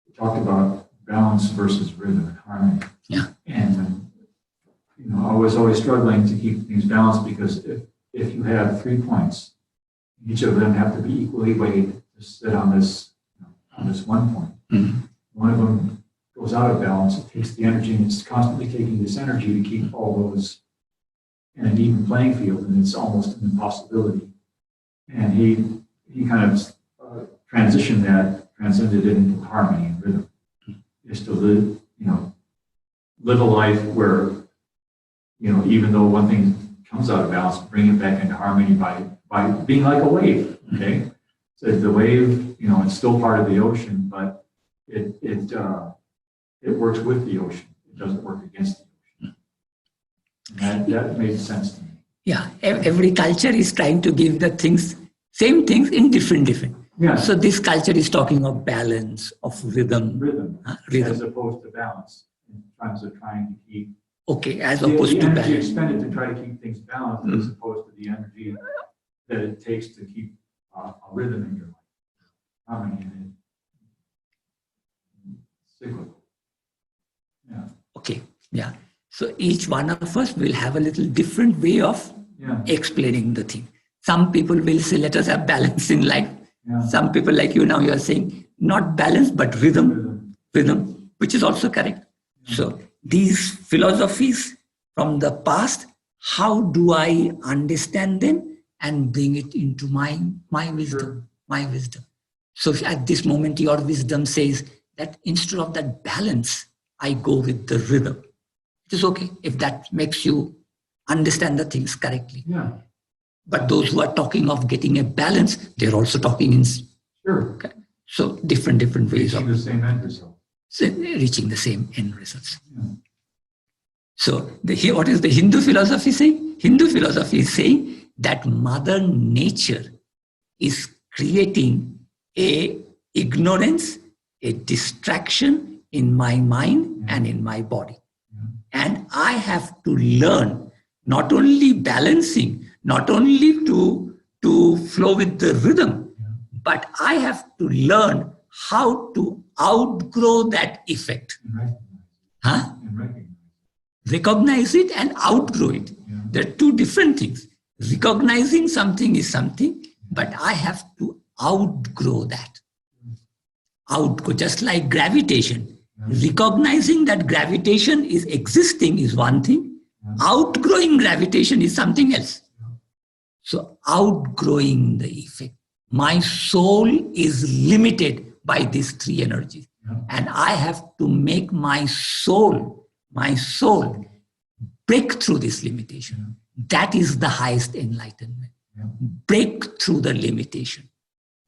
he talked about balance versus rhythm and harmony. Yeah. And, I was always struggling to keep things balanced, because if you have 3 points, each of them have to be equally weighted to sit on this 1 point. Mm-hmm. One of them goes out of balance, it takes the energy, and it's constantly taking this energy to keep all those in an even playing field, and it's almost an impossibility. And he kind of transcended it into harmony and rhythm. Is to live a life where, even though one thing comes out of balance, bring it back into harmony by being like a wave, okay? So the wave, it's still part of the ocean, but it works with the ocean. It doesn't work against the ocean. And that made sense to me. Yeah, every culture is trying to give the things, same things in different. Yeah. So this culture is talking of balance, of rhythm. Rhythm, Rhythm. as opposed to balance, in terms of trying to keep Okay, as the opposed to energy balance. expended to try to keep things balanced, as opposed to the energy that it takes to keep a rhythm in your life. Harmony and cyclical. Yeah. Okay, yeah. So each one of us will have a little different way of Yeah. explaining the thing. Some people will say, let us have balance in life. Yeah. Some people like you now, you are saying not balance, but rhythm, which is also correct. So these philosophies from the past, how do I understand them and bring it into my wisdom, my wisdom? So at this moment, your wisdom says that instead of that balance, I go with the rhythm. It is okay if that makes you understand the things correctly. Yeah. But those who are talking of getting a balance, they're also talking in Sure. so different ways Reaching of the same end result. reaching the same end results. Yeah. So what is the Hindu philosophy saying? Hindu philosophy is saying that Mother Nature is creating a ignorance, a distraction in my mind and in my body. And I have to learn not only balancing, not only to flow with the rhythm, but I have to learn how to outgrow that effect. And recognize Huh? it. And recognize Recognize it and outgrow it. Yeah. There are two different things. Recognizing something is something, but I have to outgrow that. Outgrow, just like gravitation. Recognizing that gravitation is existing is one thing. Outgrowing gravitation is something else. So outgrowing the effect. My soul is limited by these three energies. And I have to make my soul break through this limitation. That is the highest enlightenment. Break through the limitation.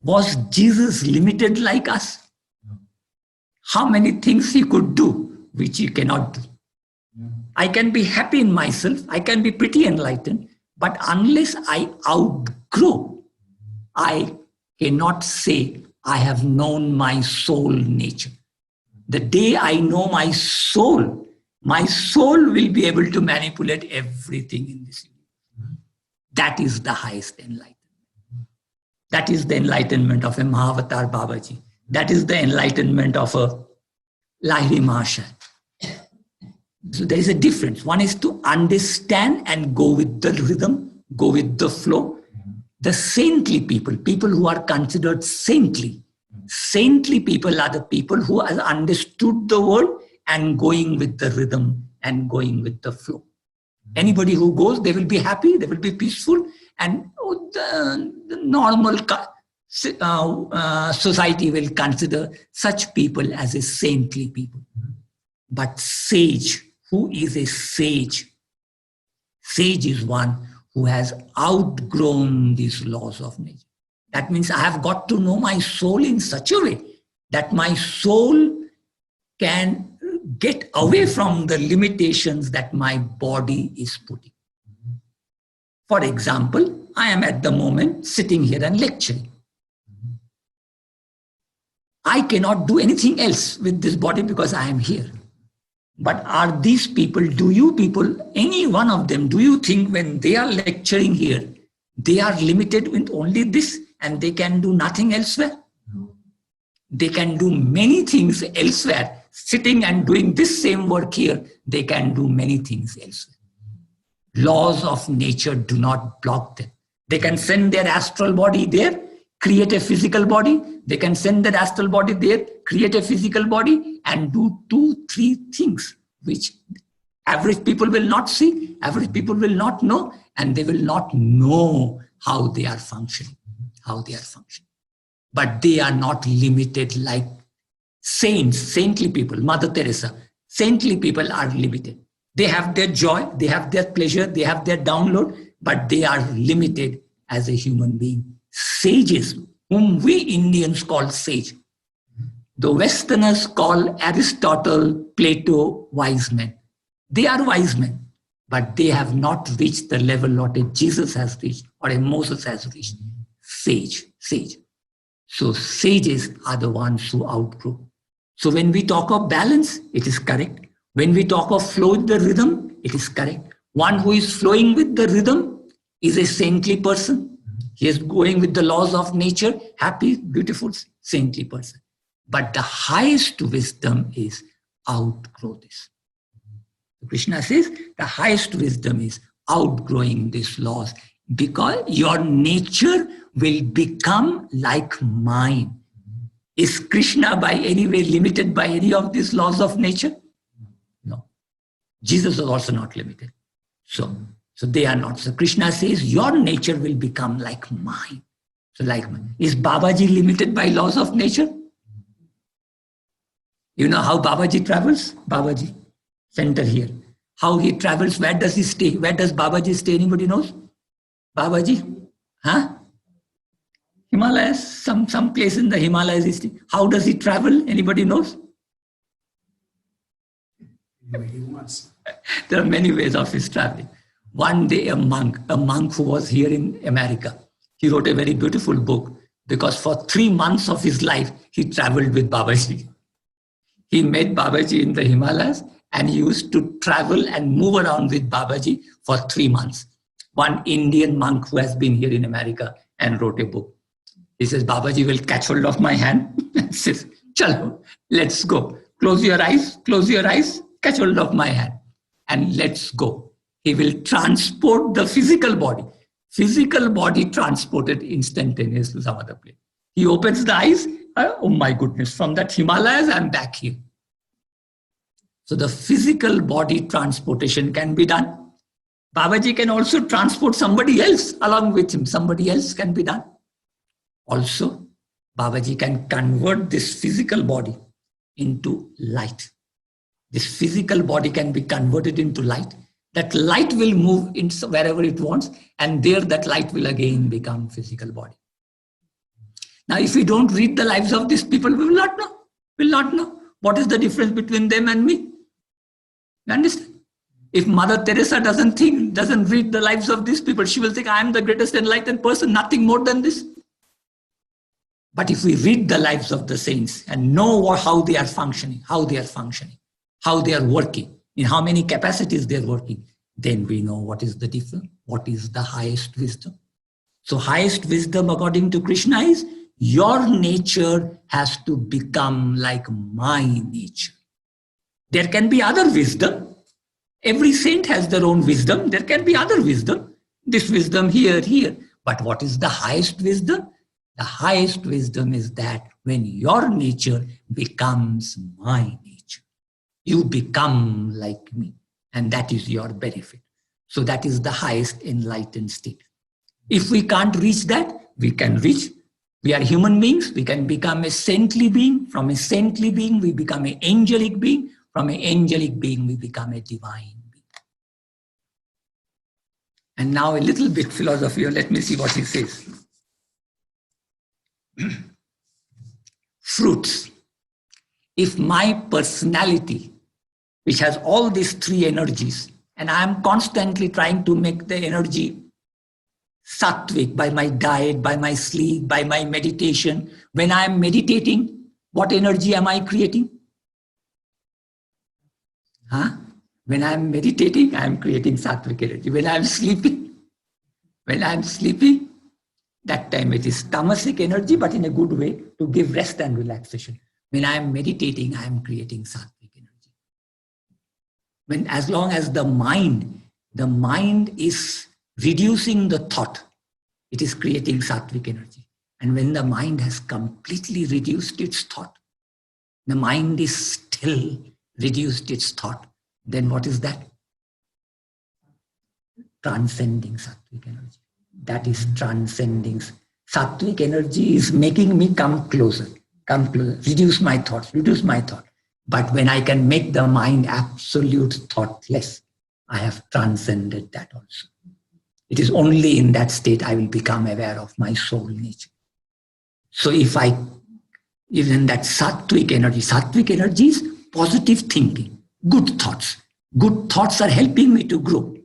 Was Jesus limited like us? How many things he could do, which he cannot do? I can be happy in myself, I can be pretty enlightened, but unless I outgrow, I cannot say I have known my soul nature. The day I know my soul will be able to manipulate everything in this universe. That is the highest enlightenment. That is the enlightenment of a Mahavatar Babaji. That is the enlightenment of a Lahiri Mahashaya. So there is a difference. One is to understand and go with the rhythm, go with the flow. The saintly people who are considered saintly people are the people who have understood the world and going with the rhythm and going with the flow. Anybody who goes, they will be happy, they will be peaceful, and the normal society will consider such people as a saintly people. But sage, who is a sage? Sage is one who has outgrown these laws of nature. That means I have got to know my soul in such a way that my soul can get away from the limitations that my body is putting. For example, I am at the moment sitting here and lecturing. I cannot do anything else with this body because I am here. But are these people, do you people, any one of them, do you think when they are lecturing here, they are limited with only this and they can do nothing elsewhere? No. They can do many things elsewhere. Sitting and doing this same work here, they can do many things elsewhere. Laws of nature do not block them. They can send their astral body there, create a physical body. They can send their astral body there, create a physical body, and do 2-3 things, which average people will not see, average people will not know, and they will not know how they are functioning, But they are not limited like saints, saintly people, Mother Teresa. Saintly people are limited. They have their joy, they have their pleasure, they have their download, but they are limited as a human being. Sages, whom we Indians call sage. The Westerners call Aristotle, Plato wise men. They are wise men, but they have not reached the level what a Jesus has reached or a Moses has reached. Sage. So sages are the ones who outgrow. So when we talk of balance, it is correct. When we talk of flow with the rhythm, it is correct. One who is flowing with the rhythm is a saintly person. He is going with the laws of nature, happy, beautiful, saintly person. But the highest wisdom is outgrow this. Krishna says the highest wisdom is outgrowing these laws, because your nature will become like mine. Is Krishna by any way limited by any of these laws of nature? No. Jesus was also not limited. So they are not. So Krishna says your nature will become like mine. So like mine. Is Babaji limited by laws of nature? You know how Babaji travels? Babaji, center here. How he travels, where does he stay? Where does Babaji stay? Anybody knows? Babaji? Huh? Himalayas, some place in the Himalayas he stays. How does he travel? Anybody knows? He wants. There are many ways of his traveling. One day a monk who was here in America, he wrote a very beautiful book, because for 3 months of his life, he traveled with Babaji. He met Babaji in the Himalayas, and he used to travel and move around with Babaji for 3 months. One Indian monk who has been here in America and wrote a book. He says, Babaji will catch hold of my hand and says, Chalo, let's go. Close your eyes, catch hold of my hand, and let's go. He will transport the physical body. Physical body transported instantaneously to some other place. He opens the eyes, oh my goodness, from that Himalayas, I'm back here. So the physical body transportation can be done. Babaji can also transport somebody else along with him. Somebody else can be done. Also, Babaji can convert this physical body into light. This physical body can be converted into light. That light will move into wherever it wants, and there that light will again become physical body. Now, if we don't read the lives of these people, we will not know. Will not know what is the difference between them and me. You understand? If Mother Teresa doesn't read the lives of these people, she will think I am the greatest enlightened person, nothing more than this. But if we read the lives of the saints and know how they are functioning, how they are working, in how many capacities they are working, then we know what is the difference, what is the highest wisdom. So highest wisdom according to Krishna is your nature has to become like my nature. There can be other wisdom. Every saint has their own wisdom. There can be other wisdom. This wisdom here. But what is the highest wisdom? The highest wisdom is that when your nature becomes my nature, you become like me, and that is your benefit. So that is the highest enlightened state. If we can't reach that, we can reach. We are human beings. We can become a saintly being. From a saintly being, we become an angelic being. From an angelic being, we become a divine being. And now a little bit philosophy. Let me see what he says. Fruits. If my personality, which has all these 3 energies, and I am constantly trying to make the energy sattvic by my diet, by my sleep, by my meditation. When I am meditating, what energy am I creating? When I am meditating, I am creating sattvic energy. When I am sleeping, that time it is tamasic energy, but in a good way to give rest and relaxation. When I am meditating, I am creating sattvic energy. As long as the mind is reducing the thought, it is creating sattvic energy. And when the mind has completely reduced its thought, the mind is still reduced its thought, then what is that? Transcending sattvic energy. That is transcending. Sattvic energy is making me come closer, reduce my thought. But when I can make the mind absolute thoughtless, I have transcended that also. It is only in that state I will become aware of my soul nature. So even that sattvic energy is positive thinking, good thoughts. Good thoughts are helping me to grow.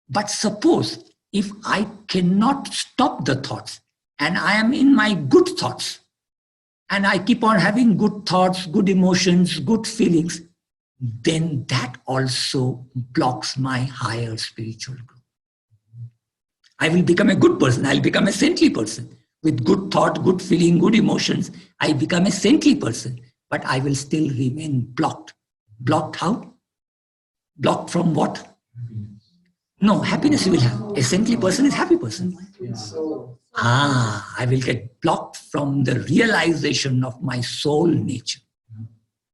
But suppose if I cannot stop the thoughts and I am in my good thoughts and I keep on having good thoughts, good emotions, good feelings, then that also blocks my higher spiritual growth. I will become a good person. I'll become a saintly person. With good thought, good feeling, good emotions, I become a saintly person. But I will still remain blocked. Blocked how? Blocked from what? No, happiness you will have. A saintly person is a happy person. I will get blocked from the realization of my soul nature.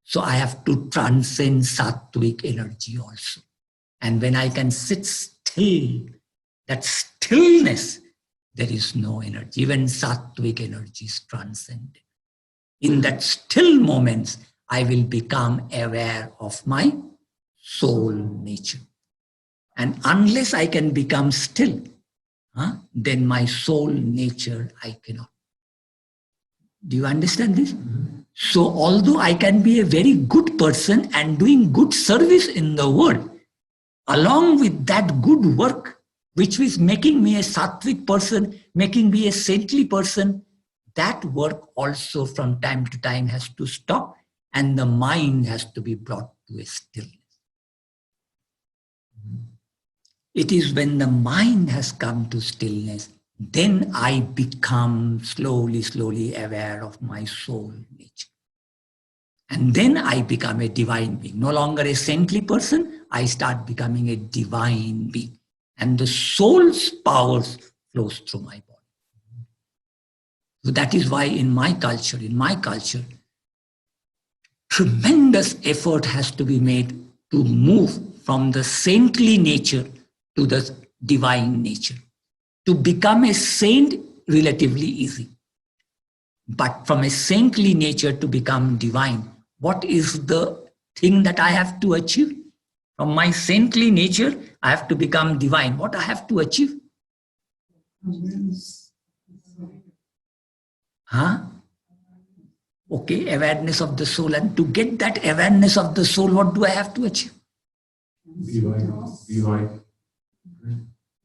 So I have to transcend sattvic energy also. And when I can sit still, that stillness, there is no energy. Even sattvic energy is transcended. In that still moments, I will become aware of my soul nature. And unless I can become still, then my soul nature, I cannot. Do you understand this? So although I can be a very good person and doing good service in the world, along with that good work, which is making me a sattvic person, making me a saintly person, that work also from time to time has to stop and the mind has to be brought to a stillness. It is when the mind has come to stillness, then I become slowly aware of my soul nature. And then I become a divine being. No longer a saintly person, I start becoming a divine being. And the soul's powers flows through my body. So that is why in my culture, tremendous effort has to be made to move from the saintly nature to the divine nature. To become a saint, relatively easy. But from a saintly nature to become divine, what is the thing that I have to achieve? From my saintly nature, I have to become divine. What I have to achieve? Okay, awareness of the soul. And to get that awareness of the soul, what do I have to achieve? Be like.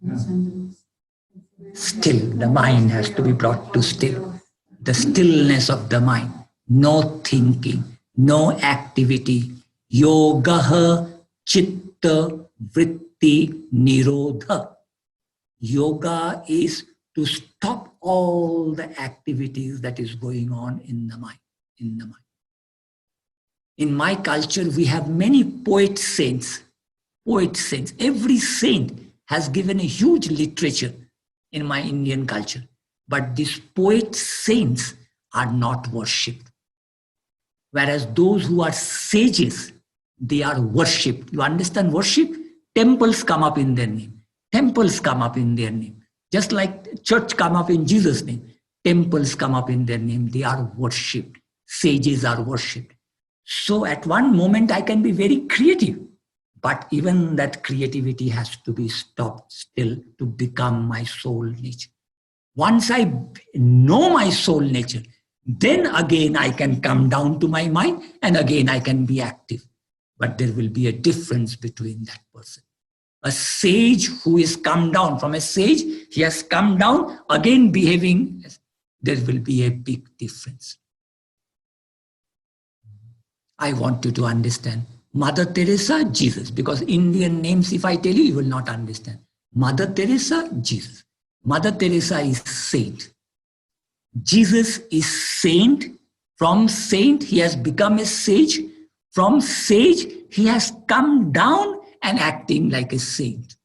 Yeah. Still, the mind has to be brought to still. The stillness of the mind. No thinking, no activity. Yogaha chitta vritti nirodha. Yoga is to stop all the activities that is going on in the mind. In my culture, we have many poet saints. Every saint has given a huge literature in my Indian culture. But these poet saints are not worshipped. Whereas those who are sages, they are worshipped. You understand worship? Temples come up in their name. Just like church come up in Jesus' name. Temples come up in their name. They are worshipped. Sages are worshipped. So at one moment I can be very creative. But even that creativity has to be stopped still to become my soul nature. Once I know my soul nature, then again I can come down to my mind and again I can be active. But there will be a difference between that person. A sage who is come down, from a sage, he has come down, again behaving, there will be a big difference. I want you to understand. Mother Teresa, Jesus, because Indian names, if I tell you, you will not understand. Mother Teresa, Jesus. Mother Teresa is saint. Jesus is saint. From saint, he has become a sage. From sage, he has come down and acting like a saint.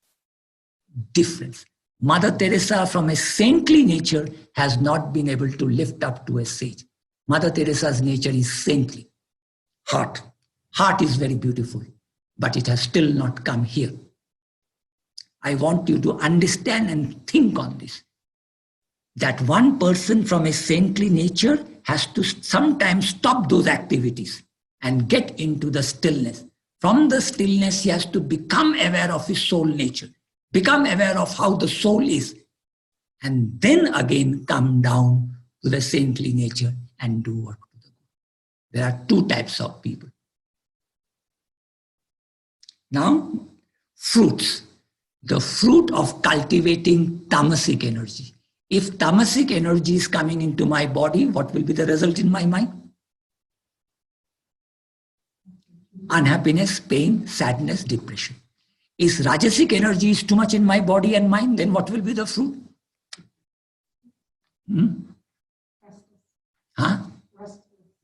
Difference. Mother Teresa, from a saintly nature, has not been able to lift up to a sage. Mother Teresa's nature is saintly. Heart is very beautiful, but it has still not come here. I want you to understand and think on this. That one person from a saintly nature has to sometimes stop those activities and get into the stillness. From the stillness, he has to become aware of his soul nature, become aware of how the soul is, and then again come down to to the saintly nature and do work to the good. There are two types of people. Now, fruits. The fruit of cultivating tamasic energy. If tamasic energy is coming into my body, what will be the result in my mind? Unhappiness, pain, sadness, depression. If rajasic energy is too much in my body and mind, then what will be the fruit? Huh?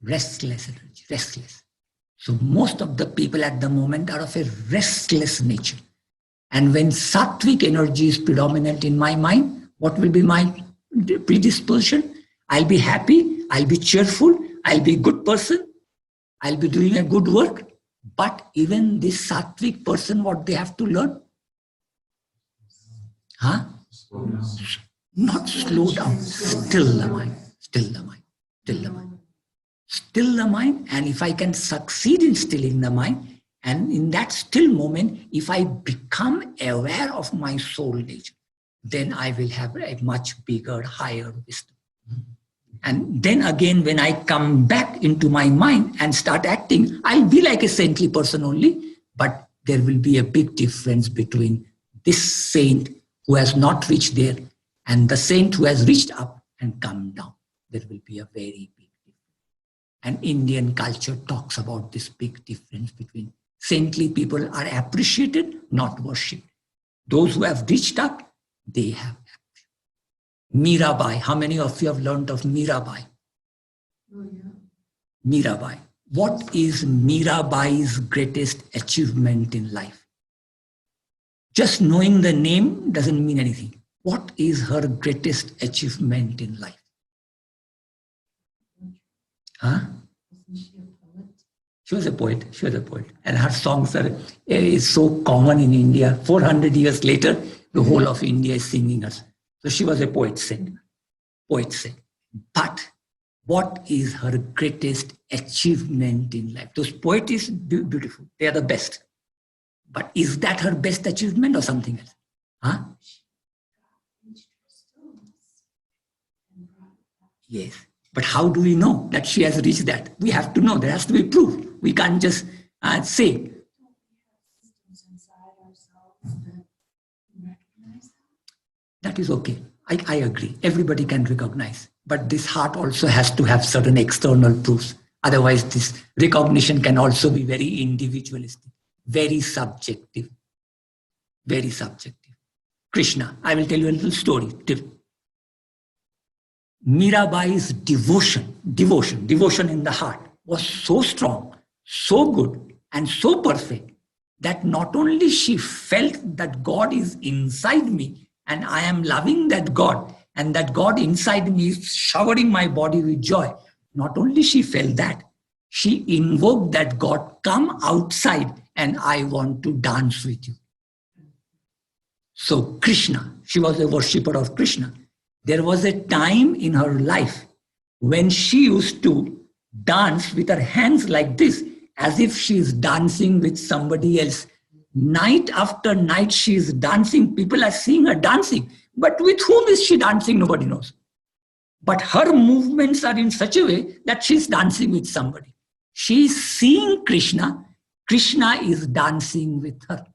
Restless energy, restless. So most of the people at the moment are of a restless nature. And when sattvic energy is predominant in my mind, what will be my predisposition? I'll be happy, I'll be cheerful, I'll be a good person, I'll be doing a good work. But even this sattvic person, what they have to learn? Huh? Slow down. Not slow down, still the mind, still the mind, still the mind. Still the mind, and if I can succeed in stilling the mind, and in that still moment, if I become aware of my soul nature, then I will have a much bigger, higher wisdom. And then again, when I come back into my mind and start acting, I'll be like a saintly person only, but there will be a big difference between this saint who has not reached there and the saint who has reached up and come down. There will be a very big difference. And Indian culture talks about this big difference between saintly people are appreciated, not worshipped. Those who have reached up, they have. Mirabai. How many of you have learned of Mirabai? Oh, yeah. Mirabai. What is Mirabai's greatest achievement in life? Just knowing the name doesn't mean anything. What is her greatest achievement in life? Huh? Wasn't she a poet? She was a poet. She was a poet. And her songs are is so common in India. 400 years later, the whole of India is singing her. So she was a poet saint. Poet saint. But what is her greatest achievement in life? Those poets is beautiful. They are the best. But is that her best achievement or something else? Huh? Reached her stillness and brought it back. Yes. But how do we know that she has reached that? We have to know. There has to be proof. We can't just say. Don't we have systems inside ourselves that recognize that? That is okay. I agree. Everybody can recognize. But this heart also has to have certain external proofs. Otherwise, this recognition can also be very individualistic, very subjective. Very subjective. Krishna, I will tell you a little story. Mirabai's devotion in the heart was so strong, so good, and so perfect that not only she felt that God is inside me and I am loving that God and that God inside me is showering my body with joy. Not only she felt that, she invoked that God, come outside and I want to dance with you. So Krishna, she was a worshipper of Krishna. There was a time in her life when she used to dance with her hands like this, as if she is dancing with somebody else. Night after night, she is dancing. People are seeing her dancing. But with whom is she dancing? Nobody knows. But her movements are in such a way that she's dancing with somebody. She is seeing Krishna. Krishna is dancing with her.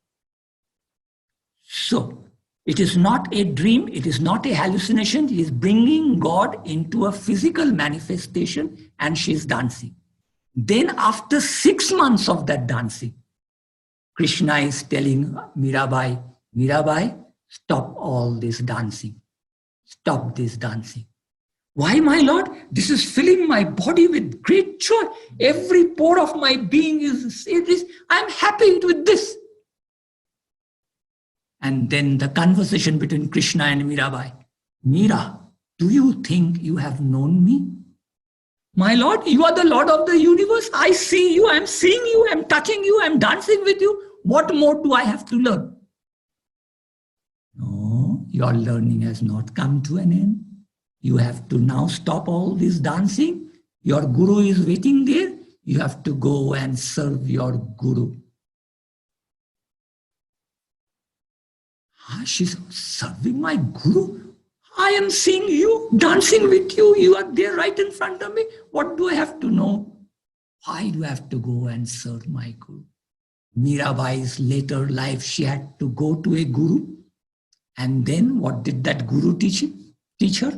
So, it is not a dream, it is not a hallucination. He is bringing God into a physical manifestation and she is dancing. Then after 6 months of that dancing, Krishna is telling Mirabai, Mirabai, stop all this dancing. Stop this dancing. Why, my Lord? This is filling my body with great joy. Every pore of my being is this. I'm happy with this. And then the conversation between Krishna and Mirabai. Mira, do you think you have known me? My Lord, you are the Lord of the universe. I see you, I'm seeing you, I'm touching you, I'm dancing with you. What more do I have to learn? No, your learning has not come to an end. You have to now stop all this dancing. Your guru is waiting there. You have to go and serve your guru. She's serving my guru? I am seeing you, dancing with you. You are there right in front of me. What do I have to know? Why do I have to go and serve my Guru? Mirabai's later life, she had to go to a Guru. And then what did that Guru teach her?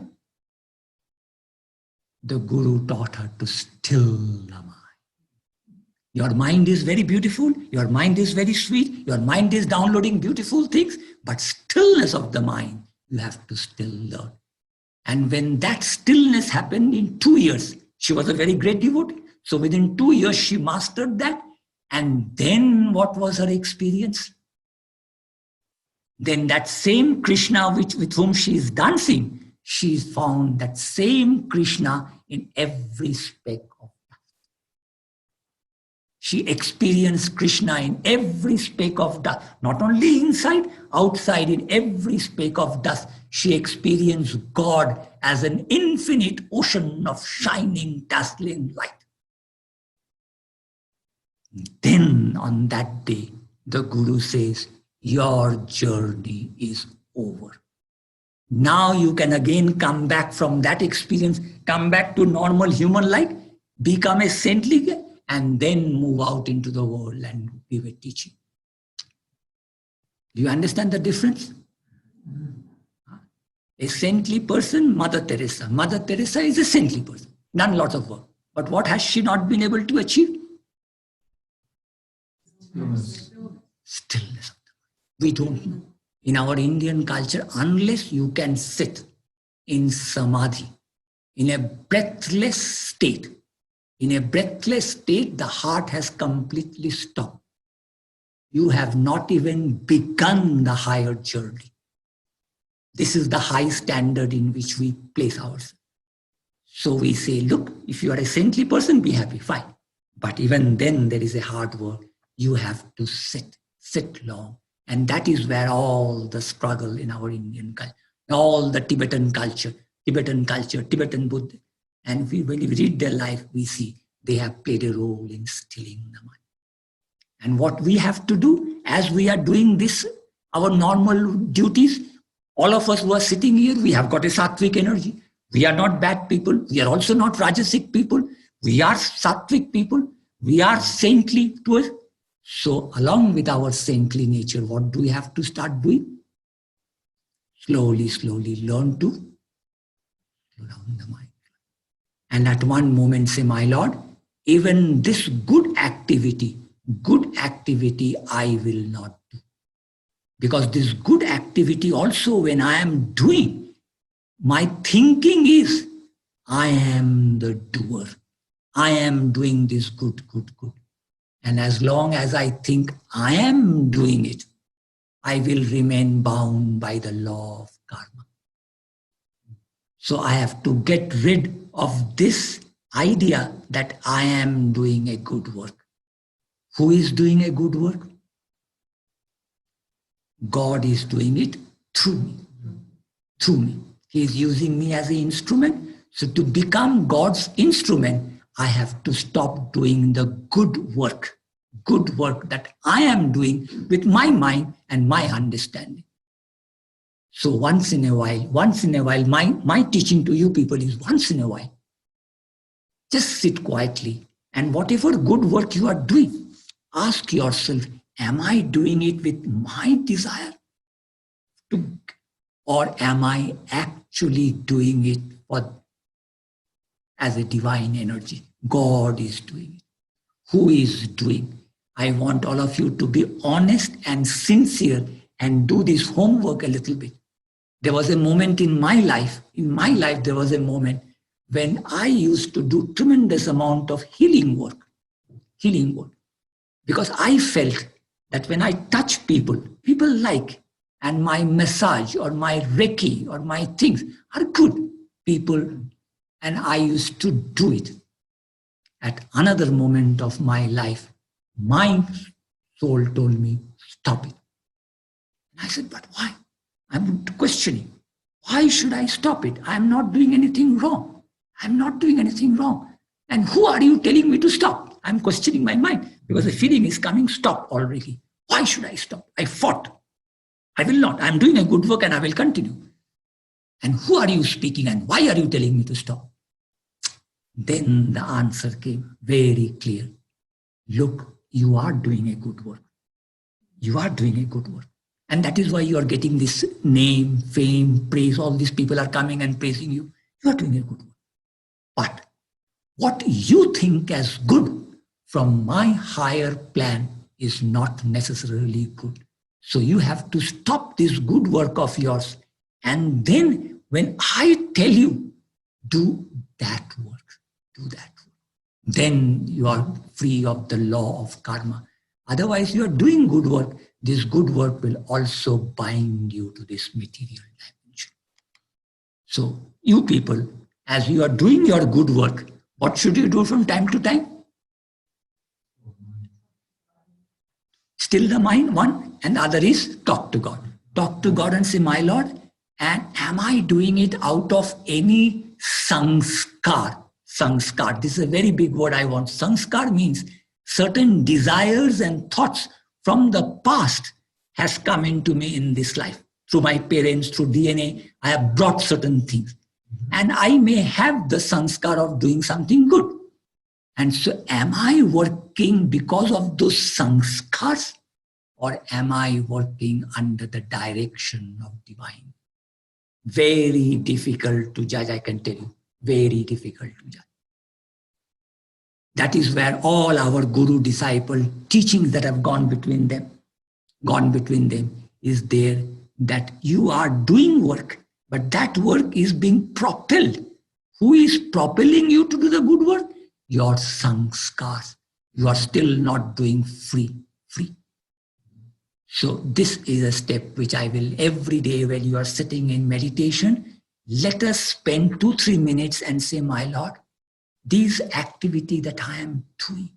The Guru taught her to still the mind. Your mind is very beautiful. Your mind is very sweet. Your mind is downloading beautiful things. But stillness of the mind, you have to still learn. And when that stillness happened in 2 years, she was a very great devotee. So within 2 years, she mastered that. And then what was her experience? Then that same Krishna with whom she is dancing, she found that same Krishna in every speck of dust. She experienced Krishna in every speck of dust, not only inside, outside, in every speck of dust. She experienced God as an infinite ocean of shining, dazzling light. Then on that day, the Guru says, your journey is over. Now you can again come back from that experience, come back to normal human life, become a saintly guy, and then move out into the world and give a teaching. Do you understand the difference? A saintly person, Mother Teresa. Mother Teresa is a saintly person, done lots of work. But what has she not been able to achieve? Stillness. We don't know. In our Indian culture, unless you can sit in samadhi, in a breathless state, the heart has completely stopped. You have not even begun the higher journey. This is the high standard in which we place ourselves. So we say, look, if you are a saintly person, be happy, fine. But even then, there is a hard work. You have to sit long. And that is where all the struggle in our Indian culture, all the Tibetan culture, Tibetan Buddha. And when we read their life, we see they have played a role in stilling the mind. And what we have to do, as we are doing this, our normal duties, all of us who are sitting here, we have got a sattvic energy. We are not bad people. We are also not rajasic people. We are sattvic people. We are saintly to us. So along with our saintly nature, what do we have to start doing? Slowly learn to slow down the mind. And at one moment say, my Lord, even this good activity I will not do. Because this good activity also, when I am doing, my thinking is, I am the doer. I am doing this good. And as long as I think I am doing it, I will remain bound by the law of karma. So I have to get rid of this idea that I am doing a good work. Who is doing a good work? God is doing it through me. He is using me as an instrument. So to become God's instrument, I have to stop doing the good work that I am doing with my mind and my understanding. So once in a while, my teaching to you people is once in a while, just sit quietly and whatever good work you are doing, ask yourself, am I doing it with my desire or am I actually doing it as a divine energy? God is doing it. Who is doing? I want all of you to be honest and sincere and do this homework a little bit. There was a moment in my life, there was a moment when I used to do tremendous amount of healing work. Because I felt that when I touch people like, and my massage or my Reiki or my things are good people, and I used to do it. At another moment of my life, my soul told me, stop it. And I said, but why? I'm questioning. Why should I stop it? I'm not doing anything wrong. And who are you telling me to stop? I'm questioning my mind because the feeling is coming, stop already. Why should I stop? I fought. I will not. I'm doing a good work and I will continue. And who are you speaking and why are you telling me to stop? Then the answer came very clear. Look, you are doing a good work. You are doing a good work. And that is why you are getting this name, fame, praise. All these people are coming and praising you. You are doing a good work. But what you think as good from my higher plan is not necessarily good. So you have to stop this good work of yours. And then when I tell you, do that work, do that work. Then you are free of the law of karma. Otherwise, you are doing good work. This good work will also bind you to this material dimension. So you people, as you are doing your good work, what should you do from time to time? Still the mind, one, and the other is talk to God. Talk to God and say, my Lord, and am I doing it out of any sanskar? Sanskar, this is a very big word I want. Sanskar means certain desires and thoughts from the past has come into me in this life. Through my parents, through DNA, I have brought certain things. And I may have the sanskar of doing something good. And so am I working because of those sanskars? Or am I working under the direction of divine? Very difficult to judge, I can tell you. Very difficult to judge. That is where all our guru disciple teachings that have gone between them is there, that you are doing work, but that work is being propelled. Who is propelling you to do the good work? Your sanskars. You are still not doing free. So this is a step which I will every day when you are sitting in meditation, let us spend 2-3 minutes and say, my Lord, these activity that I am doing,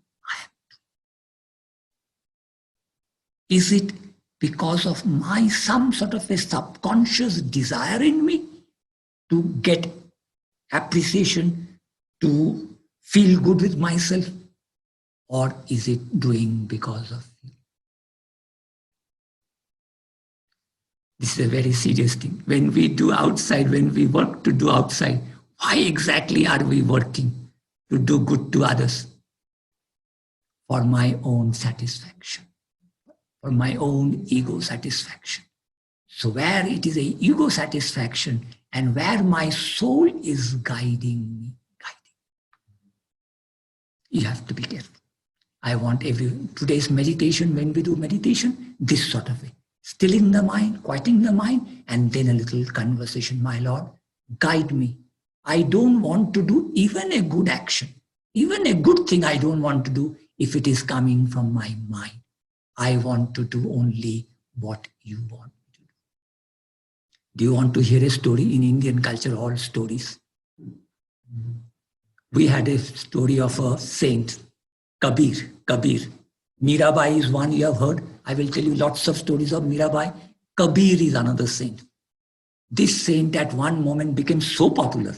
is it because of my some sort of a subconscious desire in me to get appreciation, to feel good with myself, or is it doing because of you? This is a very serious thing. When we do outside, when we work to do outside, why exactly are we working to do good to others? For my own satisfaction, for my own ego satisfaction. So where it is a ego satisfaction and where my soul is guiding me, you have to be careful. I want today's meditation, when we do meditation, this sort of way. Stilling the mind, quieting the mind, and then a little conversation. My Lord, guide me. I don't want to do even a good action. Even a good thing I don't want to do if it is coming from my mind. I want to do only what you want me to do. Do you want to hear a story? In Indian culture, all stories. We had a story of a saint, Kabir. Mirabai is one you have heard. I will tell you lots of stories of Mirabai. Kabir is another saint. This saint at one moment became so popular.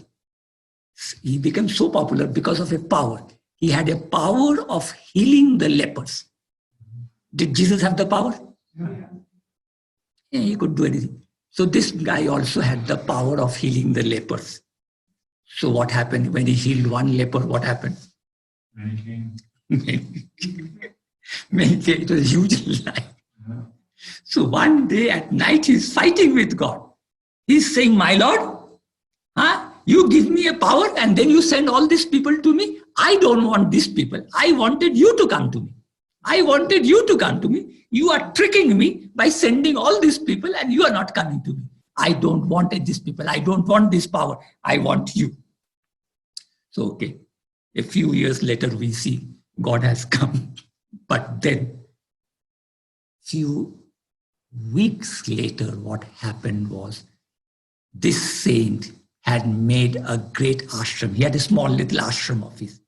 He became so popular because of a power. He had a power of healing the lepers. Did Jesus have the power? Yeah, he could do anything. So this guy also had the power of healing the lepers. So what happened when he healed one leper? What happened? Many came. It was a huge lie. So one day at night he's fighting with God. He's saying, my Lord, you give me a power and then you send all these people to me. I don't want these people. I wanted you to come to me. You are tricking me by sending all these people and you are not coming to me. I don't want these people. I don't want this power. I want you. So, okay. A few years later, we see God has come. But then, few weeks later, what happened was this saint had made a great ashram. He had a small little ashram of his.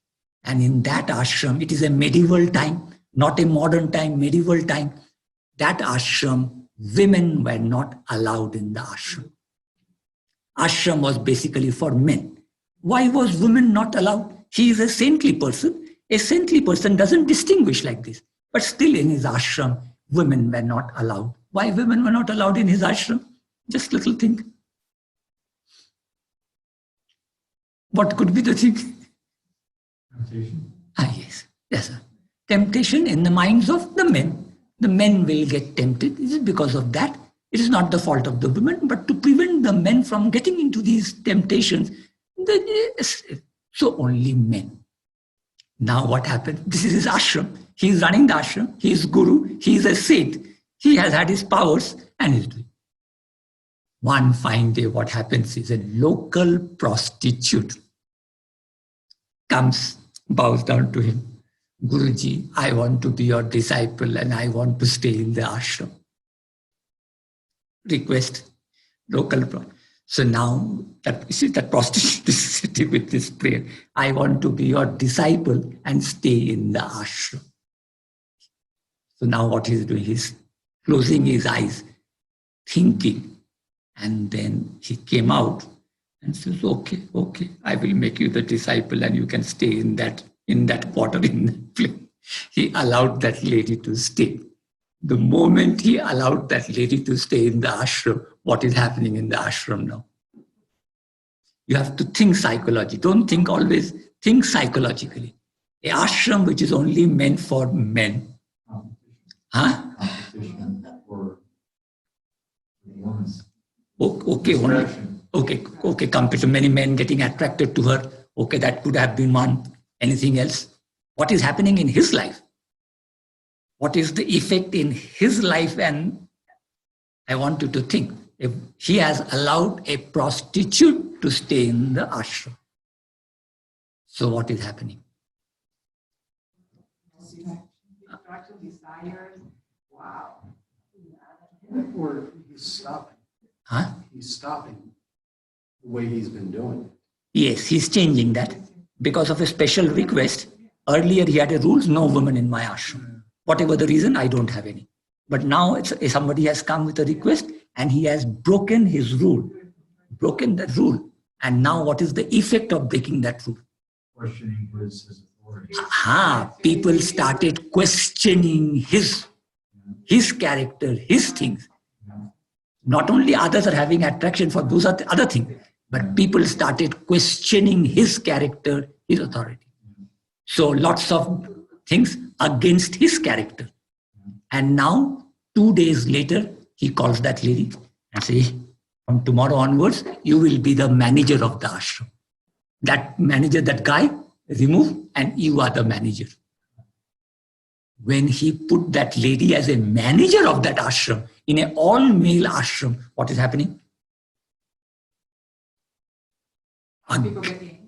And in that ashram, it is a medieval time, not a modern time, medieval time. That ashram, women were not allowed in the ashram. Ashram was basically for men. Why was women not allowed? He is a saintly person. A saintly person doesn't distinguish like this. But still in his ashram, women were not allowed. Why women were not allowed in his ashram? Just little thing. What could be the thing? Temptation. Yes. Yes, sir. Temptation in the minds of the men. The men will get tempted. It is because of that. It is not the fault of the women, but to prevent the men from getting into these temptations, so only men. Now what happened? This is his ashram. He is running the ashram. He is guru. He is a saint. He has had his powers and is doing. One fine day, what happens is a local prostitute comes, bows down to him. Guruji, I want to be your disciple and I want to stay in the ashram. Request, So now that prostitute is sitting with this prayer. I want to be your disciple and stay in the ashram. So now what he's doing, he's closing his eyes, thinking. And then he came out and says, okay, I will make you the disciple and you can stay in that quarter, in that place. He allowed that lady to stay. The moment he allowed that lady to stay in the ashram, what is happening in the ashram now? You have to think psychology. Don't think always, think psychologically. A ashram which is only meant for men. Competition for women. Okay, competition. Many men getting attracted to her. Okay, that could have been one. Anything else? What is happening in his life? What is the effect in his life? And I want you to think. If he has allowed a prostitute to stay in the ashram. So what is happening? Desires. Wow. Or he's stopping. Huh? He's stopping the way he's been doing it. Yes, he's changing that because of a special request. Earlier he had a rule, no woman in my ashram. Whatever the reason, I don't have any. But now somebody has come with a request and he has broken his rule, broken that rule. And now what is the effect of breaking that rule? Questioning his authority. People started questioning his character, his things. Not only others are having attraction for those other things, but people started questioning his character, his authority. So lots of things against his character. And now, 2 days later, he calls that lady and says, from tomorrow onwards, you will be the manager of the ashram. That manager, that guy, remove and you are the manager. When he put that lady as a manager of that ashram, in an all-male ashram, what is happening? People getting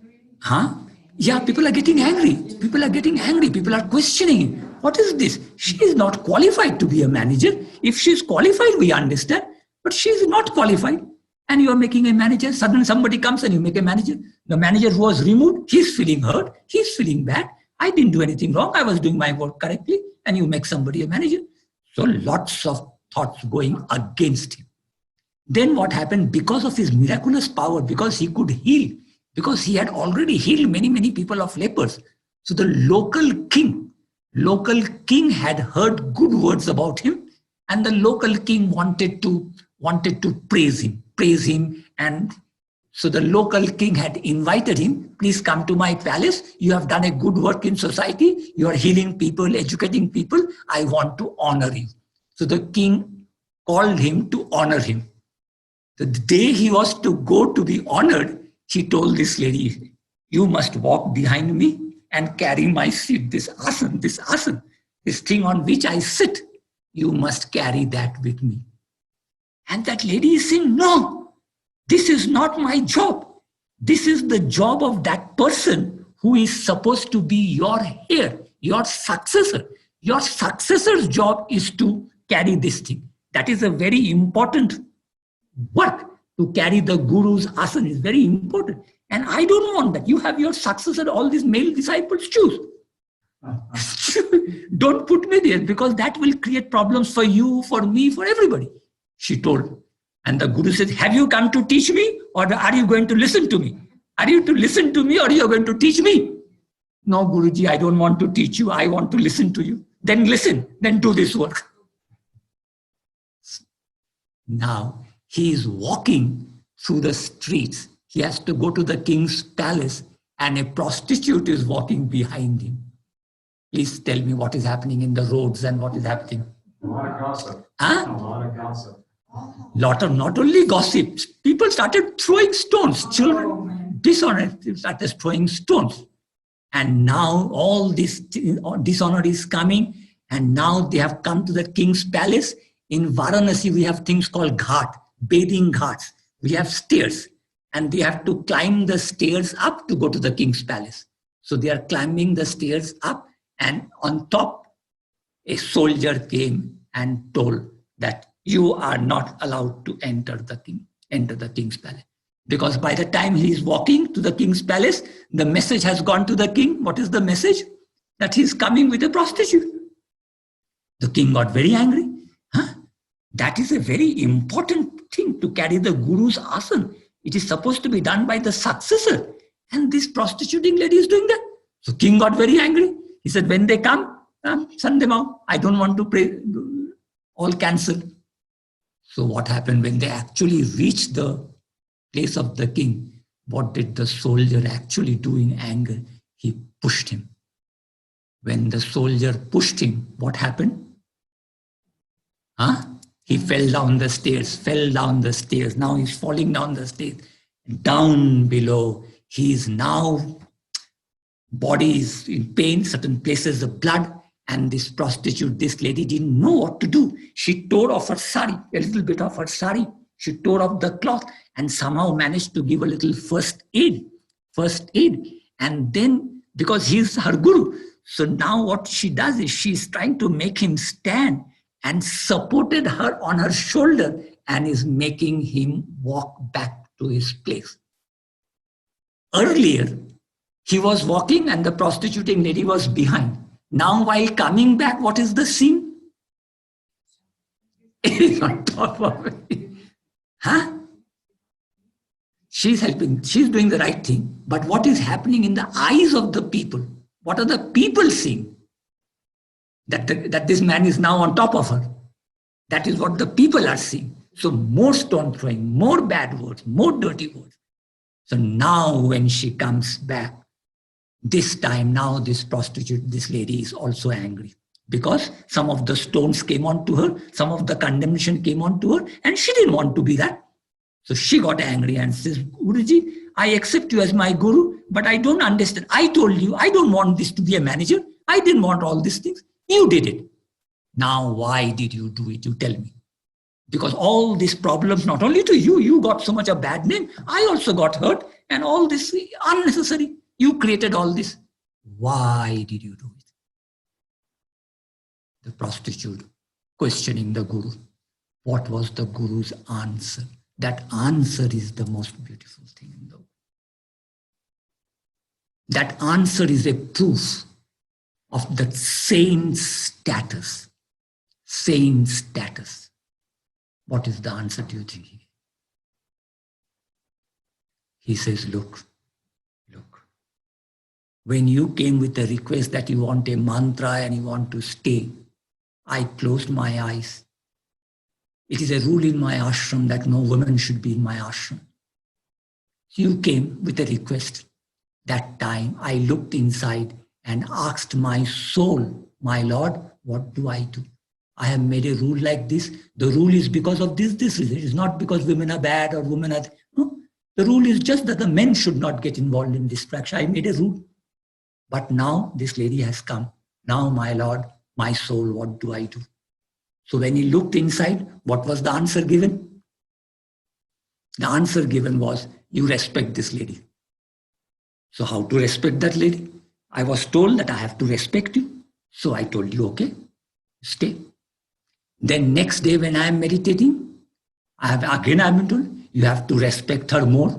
angry. Yeah, people are getting angry. People are getting angry. People are questioning. What is this? She is not qualified to be a manager. If she is qualified, we understand. But she is not qualified. And you are making a manager. Suddenly somebody comes and you make a manager. The manager who was removed, he's feeling hurt. He's feeling bad. I didn't do anything wrong. I was doing my work correctly. And you make somebody a manager. So lots of thoughts going against him. Then what happened? Because of his miraculous power, because he could heal, because he had already healed many, many people of lepers. So the local king had heard good words about him, and the local king wanted to praise him. And so the local king had invited him, please come to my palace. You have done a good work in society. You are healing people, educating people. I want to honor you. So the king called him to honor him. The day he was to go to be honored, he told this lady, you must walk behind me and carry my seat, this asan, this thing on which I sit. You must carry that with me. And that lady is saying, no, this is not my job. This is the job of that person who is supposed to be your heir, your successor. Your successor's job is to carry this thing. That is a very important work. To carry the guru's asana is very important. And I don't want that. You have your successor, all these male disciples choose. Don't put me there because that will create problems for you, for me, for everybody. She told. And the guru said, have you come to teach me or are you going to listen to me? Are you to listen to me or are you going to teach me? No, Guruji, I don't want to teach you. I want to listen to you. Then listen, then do this work. Now, he is walking through the streets. he has to go to the king's palace and a prostitute is walking behind him. Please tell me what is happening in the roads and what is happening. A lot of gossip. Huh? A lot of gossip. Lot of not only gossips, people started throwing stones. Children, dishonor, started throwing stones. And now all this dishonor is coming, and now they have come to the king's palace. In Varanasi, we have things called ghat, bathing ghats. We have stairs, and they have to climb the stairs up to go to the king's palace. So they are climbing the stairs up, and on top, a soldier came and told that you are not allowed to enter the king's palace. Because by the time he is walking to the king's palace, the message has gone to the king. What is the message? That he is coming with a prostitute. The king got very angry. Huh? That is a very important thing to carry the guru's asan. It is supposed to be done by the successor. And this prostituting lady is doing that. So king got very angry. He said, when they come, send them out. I don't want to pray. All cancel. So what happened when they actually reached the place of the king? What did the soldier actually do in anger? He pushed him. When the soldier pushed him, what happened? He fell down the stairs. Now he's falling down the stairs. Down below, he is now, body is in pain, certain places of blood. And this prostitute, this lady didn't know what to do. She tore off her sari, a little bit of her sari. She tore off the cloth and somehow managed to give a little first aid. And then, because he's her guru, so now what she does is she's trying to make him stand and supported her on her shoulder and is making him walk back to his place. Earlier, he was walking and the prostituting lady was behind. Now, while coming back, what is the scene? It is on top of it. She's helping, she's doing the right thing. But what is happening in the eyes of the people? What are the people seeing? That this man is now on top of her. That is what the people are seeing. So more stone throwing, more bad words, more dirty words. So now when she comes back, this time now this prostitute, this lady is also angry. Because some of the stones came on to her, some of the condemnation came on to her, and she didn't want to be that. So she got angry and says, Guruji, I accept you as my guru, but I don't understand. I told you, I don't want this to be a manager. I didn't want all these things. You did it. Now, why did you do it? You tell me. Because all these problems, not only to you, you got so much a bad name. I also got hurt and all this unnecessary. You created all this. Why did you do it? The prostitute questioning the guru. What was the guru's answer? That answer is the most beautiful thing in the world. That answer is a proof of the saint status. Saint status. What is the answer, do you think? He says, look. When you came with a request that you want a mantra and you want to stay, I closed my eyes. It is a rule in my ashram that no woman should be in my ashram. You came with a request. That time I looked inside and asked my soul, my Lord, what do I do? I have made a rule like this. The rule is because of this reason. It is not because women are bad or women are... No, the rule is just that the men should not get involved in distraction. I made a rule. But now this lady has come. Now, my Lord, my soul, what do I do? So when he looked inside, what was the answer given? The answer given was, you respect this lady. So how to respect that lady? I was told that I have to respect you. So I told you, okay, stay. Then next day when I am meditating, I've been told, you have to respect her more.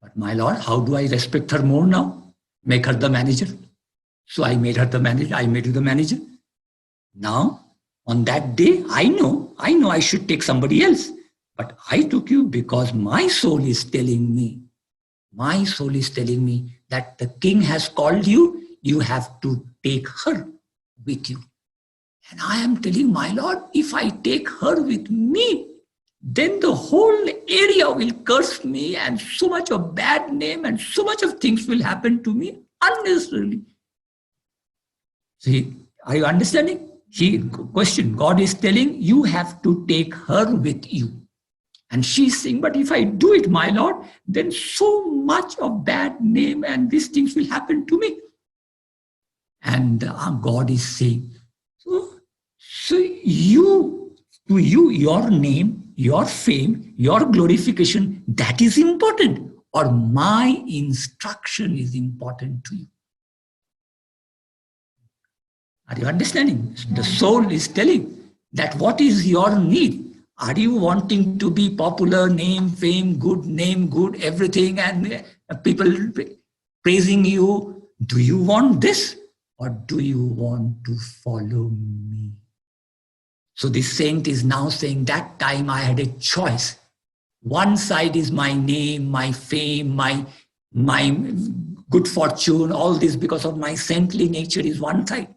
But my Lord, how do I respect her more now? Make her the manager. So I made her the manager. I made you the manager. Now, on that day, I know I should take somebody else. But I took you because my soul is telling me that the king has called you. You have to take her with you. And I am telling my Lord, if I take her with me, then the whole area will curse me and so much of bad name and so much of things will happen to me unnecessarily. See, are you understanding? Question, God is telling you have to take her with you. And she's saying, but if I do it, my Lord, then so much of bad name and these things will happen to me. And God is saying, so your name, your fame, your glorification, that is important, or my instruction is important to you. Are you understanding? The soul is telling that what is your need? Are you wanting to be popular, name, fame, good, everything, and people praising you? Do you want this? Or do you want to follow me? So this saint is now saying, that time I had a choice. One side is my name, my fame, my good fortune, all this because of my saintly nature is one side.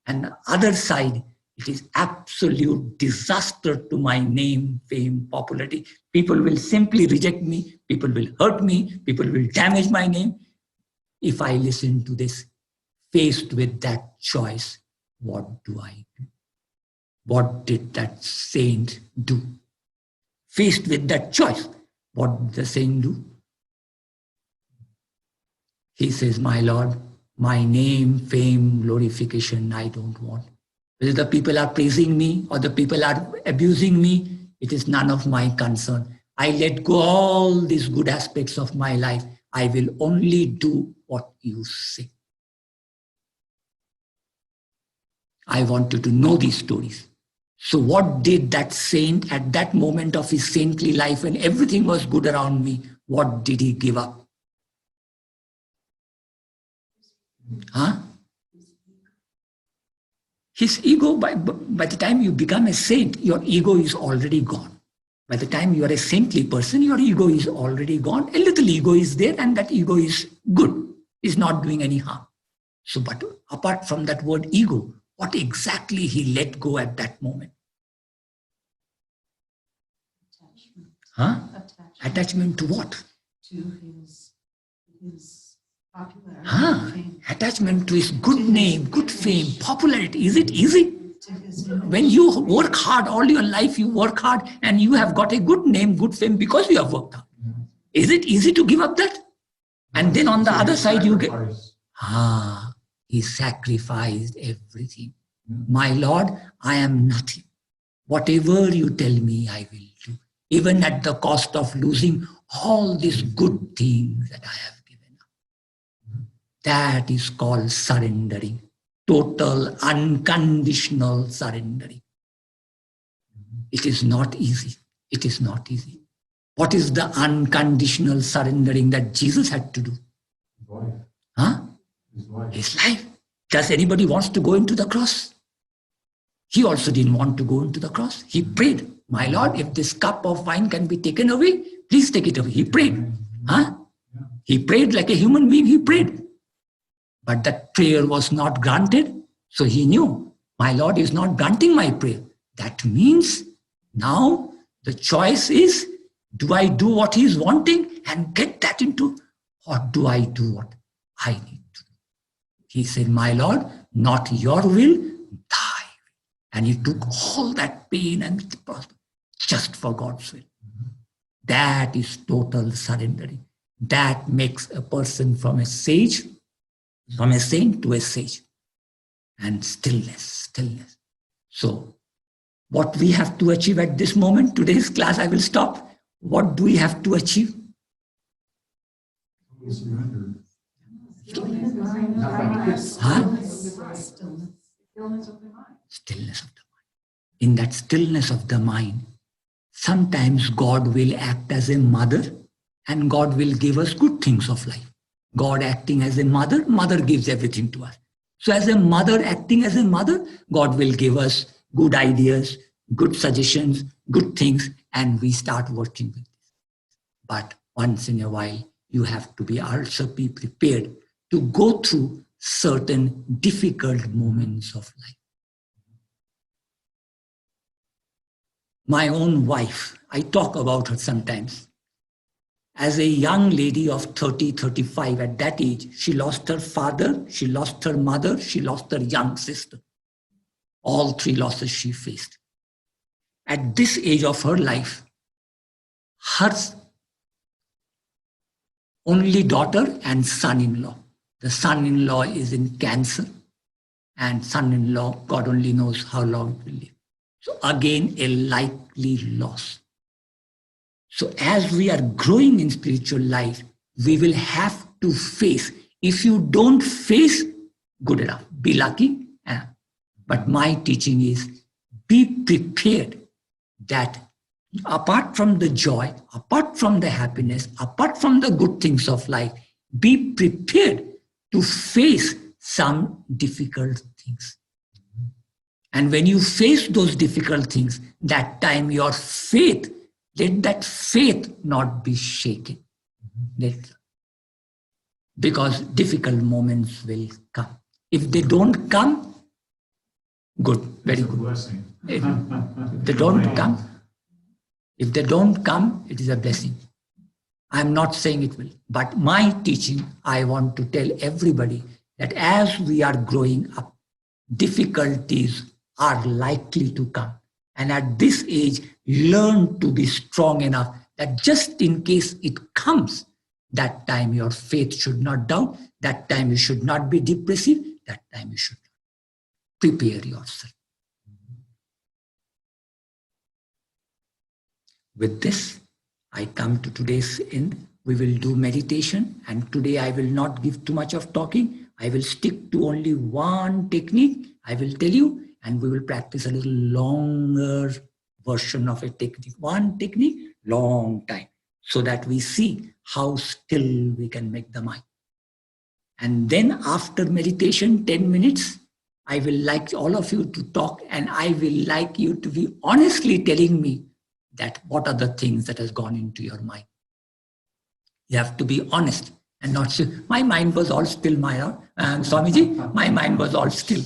And the other side, it is absolute disaster to my name, fame, popularity. People will simply reject me. People will hurt me. People will damage my name. If I listen to this, faced with that choice, what do I do? What did that saint do? Faced with that choice, what did the saint do? He says, my Lord, my name, fame, glorification, I don't want. Whether the people are praising me or the people are abusing me, it is none of my concern. I let go all these good aspects of my life. I will only do what you say. I wanted to know these stories. So what did that saint at that moment of his saintly life when everything was good around me, what did he give up? Huh? His ego, by the time you become a saint, your ego is already gone. By the time you are a saintly person, your ego is already gone. A little ego is there and that ego is good, is not doing any harm. So, but apart from that word ego, what exactly he let go at that moment? Attachment. Huh? Attachment. Attachment to what? To his popularity. Huh? Fame. Attachment to his good name, good fame, popularity. Is it easy? To his image. When you work hard all your life, you work hard and you have got a good name, good fame because you have worked hard. Is it easy to give up that? And then on the other side, you get, he sacrificed everything. My Lord, I am nothing. Whatever you tell me, I will do. Even at the cost of losing all these good things that I have given up. That is called surrendering. Total, unconditional surrendering. It is not easy. It is not easy. What is the unconditional surrendering that Jesus had to do? His life. Huh? His life. His life. Does anybody wants to go into the cross? He also didn't want to go into the cross. He prayed, my Lord, if this cup of wine can be taken away, please take it away. He prayed. Huh? He prayed like a human being. He prayed. But that prayer was not granted. So he knew, my Lord is not granting my prayer. That means now the choice is, do I do what he is wanting and get that into, or do I do what I need to do? He said, my Lord, not your will, thy will. And he took all that pain and just for God's will. That is total surrendering. That makes a person from a sage, from a saint to a sage. And stillness. So what we have to achieve at this moment, today's class, I will stop. What do we have to achieve? Surrender. Huh? Stillness of the mind. Stillness of the mind. In that stillness of the mind, sometimes God will act as a mother and God will give us good things of life. God acting as a mother, mother gives everything to us. So as a mother acting as a mother, God will give us good ideas, good suggestions, good things, and we start working with this. But once in a while, you have to be also be prepared to go through certain difficult moments of life. My own wife, I talk about her sometimes. As a young lady of 30, 35, at that age, she lost her father, she lost her mother, she lost her young sister. All three losses she faced. At this age of her life, her only daughter and son-in-law. The son-in-law is in cancer, and son-in-law, God only knows how long will live. So again, a likely loss. So as we are growing in spiritual life, we will have to face. If you don't face, good enough, be lucky. But my teaching is, be prepared that apart from the joy, apart from the happiness, apart from the good things of life, be prepared to face some difficult things. And when you face those difficult things, that time your faith, let that faith not be shaken. Because difficult moments will come. If they don't come, good, very It's a good. blessing. If they don't come, it is a blessing. I'm not saying it will, but my teaching, I want to tell everybody that as we are growing up, difficulties are likely to come. And at this age, learn to be strong enough that just in case it comes, that time your faith should not doubt, that time you should not be depressive, that time you should prepare yourself. With this, I come to today's end. We will do meditation, and today I will not give too much of talking. I will stick to only one technique. I will tell you, and we will practice a little longer version of a technique. One technique, long time, so that we see how still we can make the mind. And then after meditation, 10 minutes, I will like all of you to talk, and I will like you to be honestly telling me that what are the things that has gone into your mind. You have to be honest and not say, my mind was all still, Swamiji, my mind was all still.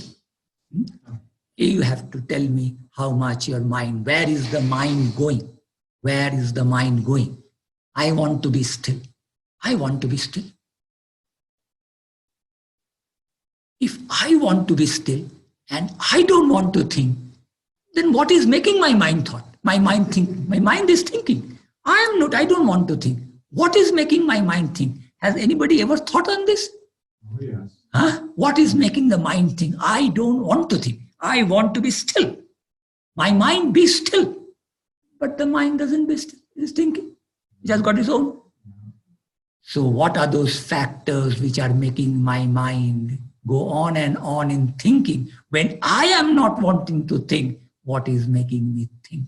You have to tell me how much your mind, where is the mind going? Where is the mind going? I want to be still. I want to be still. If I want to be still and I don't want to think, then what is making my mind thought? My mind think. My mind is thinking. I don't want to think. What is making my mind think? Has anybody ever thought on this? Oh, yes. What is making the mind think? I don't want to think. I want to be still. My mind be still. But the mind doesn't be still. It's thinking. It has got its own. So what are those factors which are making my mind go on and on in thinking when I am not wanting to think? What is making me think?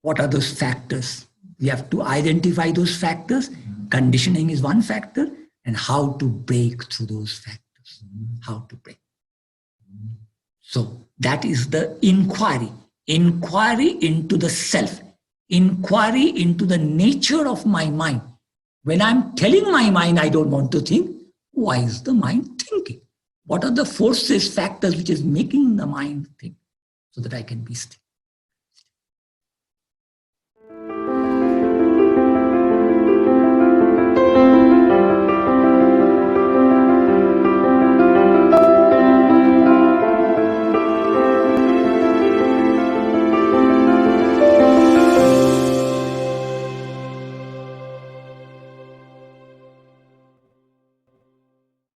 What are those factors? We have to identify those factors. Conditioning is one factor, and how to break through those factors. How to break. So that is the inquiry. Inquiry into the self. Inquiry into the nature of my mind. When I'm telling my mind I don't want to think, why is the mind thinking? What are the forces, factors which is making the mind think so that I can be still?